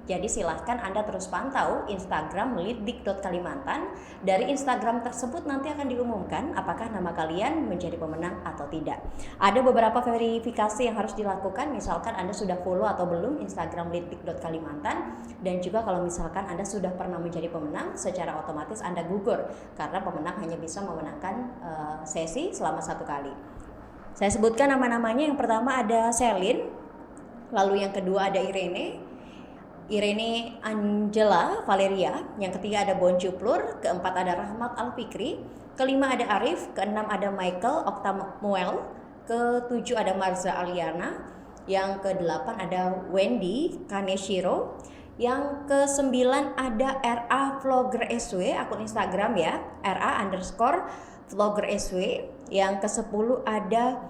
Jadi silahkan Anda terus pantau Instagram litdik.kalimantan. Dari Instagram tersebut nanti akan diumumkan apakah nama kalian menjadi pemenang atau tidak. Ada beberapa verifikasi yang harus dilakukan, misalkan Anda sudah follow atau belum Instagram litdik.kalimantan. Dan juga kalau misalkan Anda sudah pernah menjadi pemenang, secara otomatis Anda gugur. Karena pemenang hanya bisa memenangkan sesi selama 1 kali. Saya sebutkan nama-namanya. Yang pertama ada Selin, lalu yang kedua ada Irene Angela Valeria, yang ketiga ada Bon Cuplur, keempat ada Rahmat Alfikri, kelima ada Arif, keenam ada Michael Octamuel, ketujuh ada Marza Aliana, yang kedelapan ada Wendy Kaneshiro, yang kesembilan ada RA Vlogger SW, akun Instagram ya, RA_Vlogger SW, yang ke-10 ada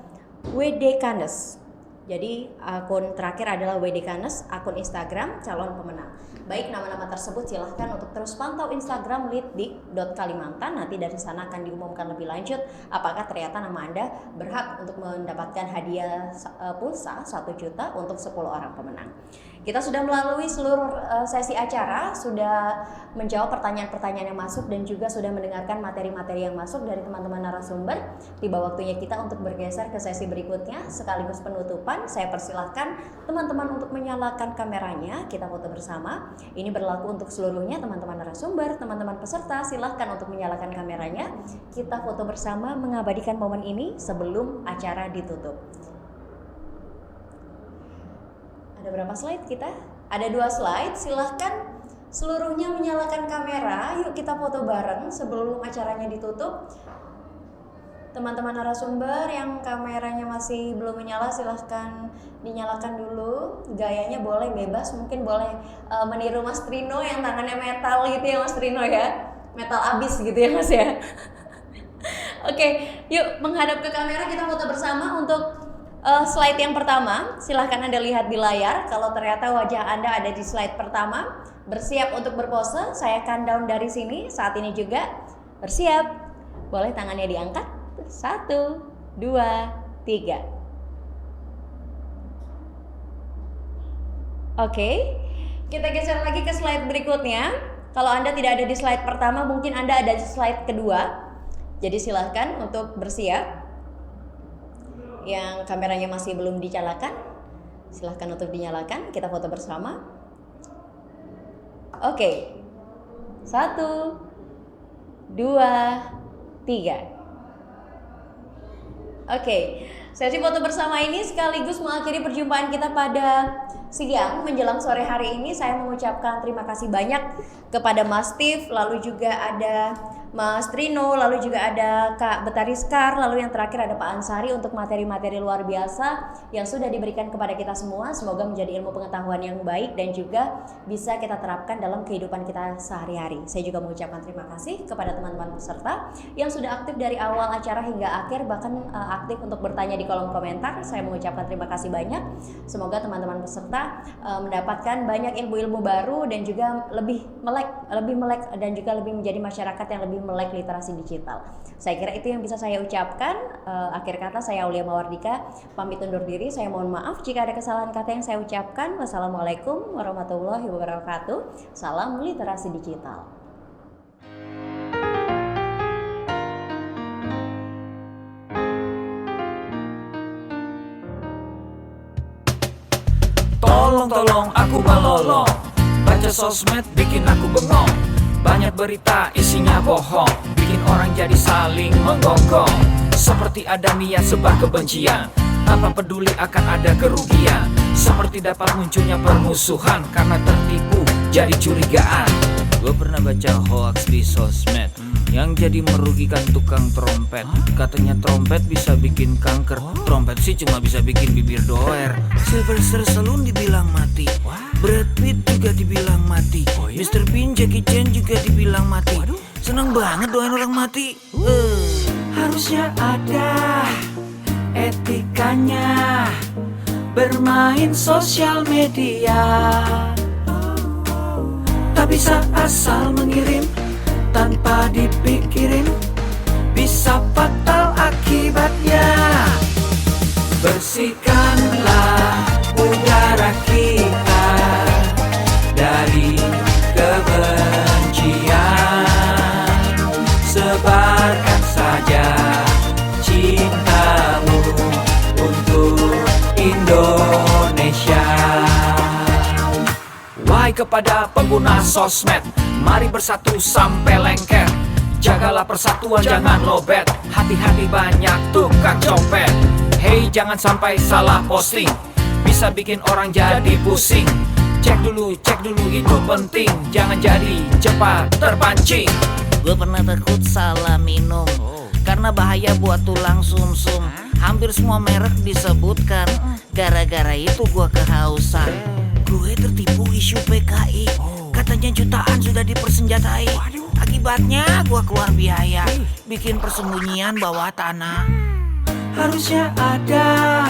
WD Kanes. Jadi akun terakhir adalah WD Kanes, akun Instagram calon pemenang. Baik, nama-nama tersebut silahkan untuk terus pantau Instagram litdik.kalimantan. Nanti dari sana akan diumumkan lebih lanjut apakah ternyata nama Anda berhak untuk mendapatkan hadiah pulsa 1 juta untuk 10 orang pemenang. Kita sudah melalui seluruh sesi acara, sudah menjawab pertanyaan-pertanyaan yang masuk dan juga sudah mendengarkan materi-materi yang masuk dari teman-teman narasumber. Tiba waktunya kita untuk bergeser ke sesi berikutnya sekaligus penutupan. Saya persilahkan teman-teman untuk menyalakan kameranya, kita foto bersama. Ini berlaku untuk seluruhnya teman-teman narasumber, teman-teman peserta, silahkan untuk menyalakan kameranya. Kita foto bersama mengabadikan momen ini sebelum acara ditutup. Ada berapa slide kita? Ada 2 slide, silahkan seluruhnya menyalakan kamera. Yuk kita foto bareng sebelum acaranya ditutup. Teman-teman narasumber yang kameranya masih belum menyala, silahkan dinyalakan dulu. Gayanya boleh bebas, mungkin boleh meniru Mas Trino yang tangannya metal gitu ya Mas Trino ya. Metal abis gitu ya Mas ya. Oke, yuk menghadap ke kamera, kita foto bersama untuk slide yang pertama. Silahkan Anda lihat di layar. Kalau ternyata wajah Anda ada di slide pertama, bersiap untuk berpose. Saya countdown dari sini saat ini juga. Bersiap. Boleh tangannya diangkat. 1, 2, 3. Oke, kita geser lagi ke slide berikutnya. Kalau Anda tidak ada di slide pertama, mungkin Anda ada di slide kedua. Jadi silahkan untuk bersiap. Yang kameranya masih belum dinyalakan, silahkan untuk dinyalakan. Kita foto bersama. Oke, 1, 2, 3. Oke, sesi foto bersama ini sekaligus mengakhiri perjumpaan kita pada siang menjelang sore hari ini. Saya mengucapkan terima kasih banyak kepada Mas Steve, lalu juga ada Mas Trino, lalu juga ada Kak Betariskar, lalu yang terakhir ada Pak Ansari untuk materi-materi luar biasa yang sudah diberikan kepada kita semua. Semoga menjadi ilmu pengetahuan yang baik dan juga bisa kita terapkan dalam kehidupan kita sehari-hari. Saya juga mengucapkan terima kasih kepada teman-teman peserta yang sudah aktif dari awal acara hingga akhir, bahkan aktif untuk bertanya di kolom komentar. Saya mengucapkan terima kasih banyak. Semoga teman-teman peserta mendapatkan banyak ilmu-ilmu baru dan juga lebih melek dan juga lebih menjadi masyarakat yang lebih melek literasi digital. Saya kira itu yang bisa saya ucapkan. Akhir kata, saya Aulia Mawardika pamit undur diri. Saya mohon maaf jika ada kesalahan kata yang saya ucapkan. Wassalamualaikum warahmatullahi wabarakatuh. Salam literasi digital. Tolong aku balolo, baca sosmed bikin aku bengong. Banyak berita isinya bohong, bikin orang jadi saling menggonggong. Seperti ada niat sebar kebencian, tanpa peduli akan ada kerugian. Seperti dapat munculnya permusuhan karena tertipu jadi curigaan. Gue pernah baca hoax di sosmed yang jadi merugikan tukang trompet. Katanya trompet bisa bikin kanker, trompet sih cuma bisa bikin bibir doer. Sylvester Stallone dibilang mati, Brad Pitt juga dibilang mati, Mr. Bean, Jackie Chan juga dibilang mati. Seneng banget doain orang mati. Harusnya ada etikanya bermain sosial media. Tak bisa asal mengirim tanpa dipikirin, bisa fatal akibatnya. Bersihkanlah udara kita dari kebencian. Sebarkan saja cintamu untuk Indonesia. Wahai kepada pengguna sosmed, mari bersatu sampai lengket. Jagalah persatuan, jangan lobet. Hati-hati banyak tukang copet. Hey, jangan sampai salah posting, bisa bikin orang jadi pusing. Cek dulu itu penting, jangan jadi cepat terpancing. Gue pernah takut salah minum karena bahaya buat tulang sumsum. Hampir semua merek disebutkan, gara-gara itu gue kehausan. Gue tertipu isu PKI, katanya jutaan sudah dipersenjatai. Akibatnya gue keluar biaya, bikin persembunyian bawah tanah. Harusnya ada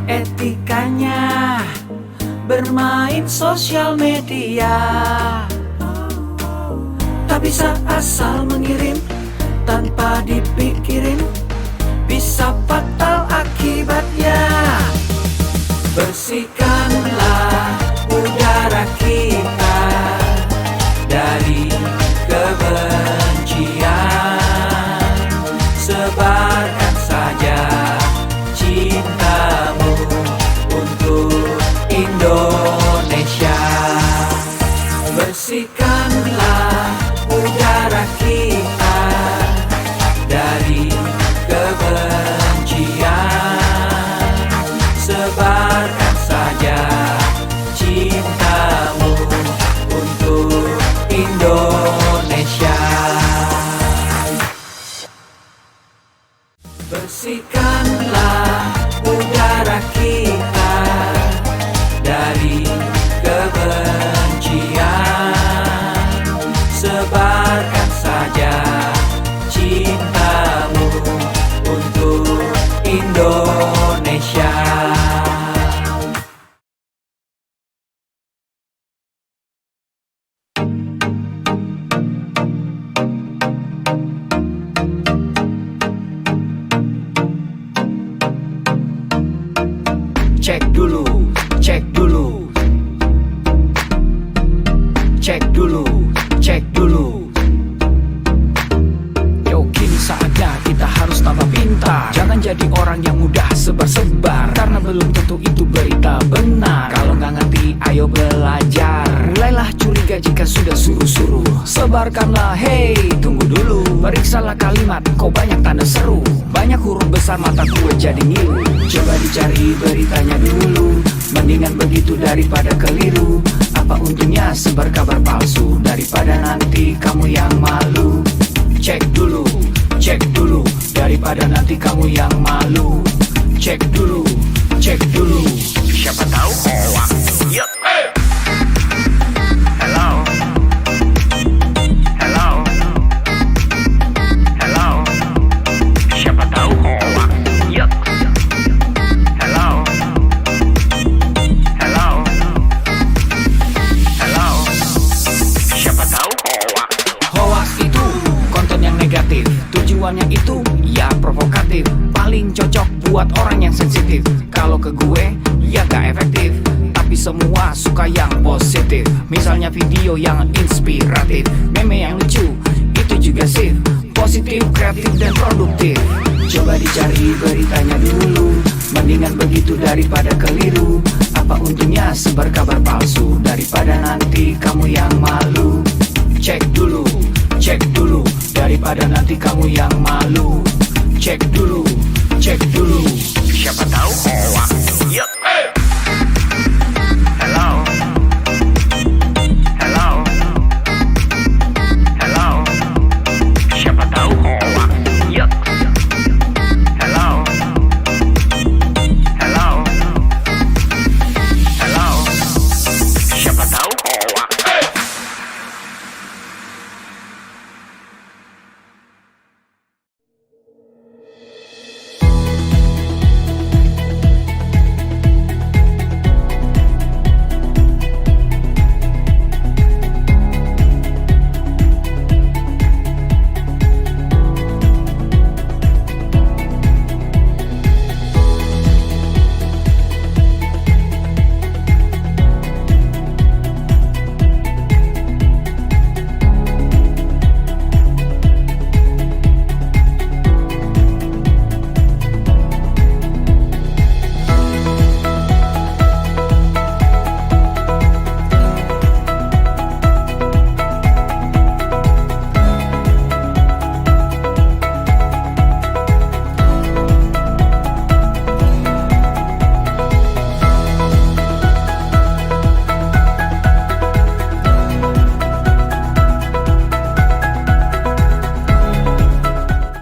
etikanya bermain sosial media. Tak bisa asal mengirim tanpa dipikirin, bisa fatal akibatnya. Bersihkanlah udara kita dari kebencian. Sebarkan saja cintamu untuk Indonesia. Bersihkanlah udara kita dari kebencian. Sebarkan saja cintamu untuk Indonesia. Bersihkanlah udara kita dari kebencian. Sebarkan saja cintamu untuk Indonesia. Cek dulu, cek dulu, cek dulu, cek dulu. Yo, kini saatnya kita harus tambah pintar. Jangan jadi orang yang mudah sebar-sebar, karena belum tentu itu berita benar. Kalau nggak ngerti, ayo belajar. Mulailah curiga jika sudah suruh-suruh. Sebarkanlah, hey, tunggu dulu. Periksalah kalimat, kok banyak tanda seru. Banyak huruf besar, mata gue jadi ngilu. Coba dicari beritanya dulu, mendingan begitu daripada keliru. Apa untungnya sebar kabar palsu, daripada nanti kamu yang malu. Cek dulu, daripada nanti kamu yang malu. Cek dulu, siapa tahu hoax. Yuk. Hello. Siapa tahu hoax. Yuk. Hello. Siapa tahu hoax. Hoax itu konten yang negatif, tujuannya itu ya provokatif. Paling cocok buat orang yang sensitif. Kalau ke gue ya gak efektif, tapi semua suka yang positif. Misalnya video yang inspiratif, meme yang lucu, itu juga sih positif, kreatif, dan produktif. Coba dicari beritanya dulu, mendingan begitu daripada keliru. Apa untungnya sebar kabar palsu, daripada nanti kamu yang malu. Cek dulu, daripada nanti kamu yang malu.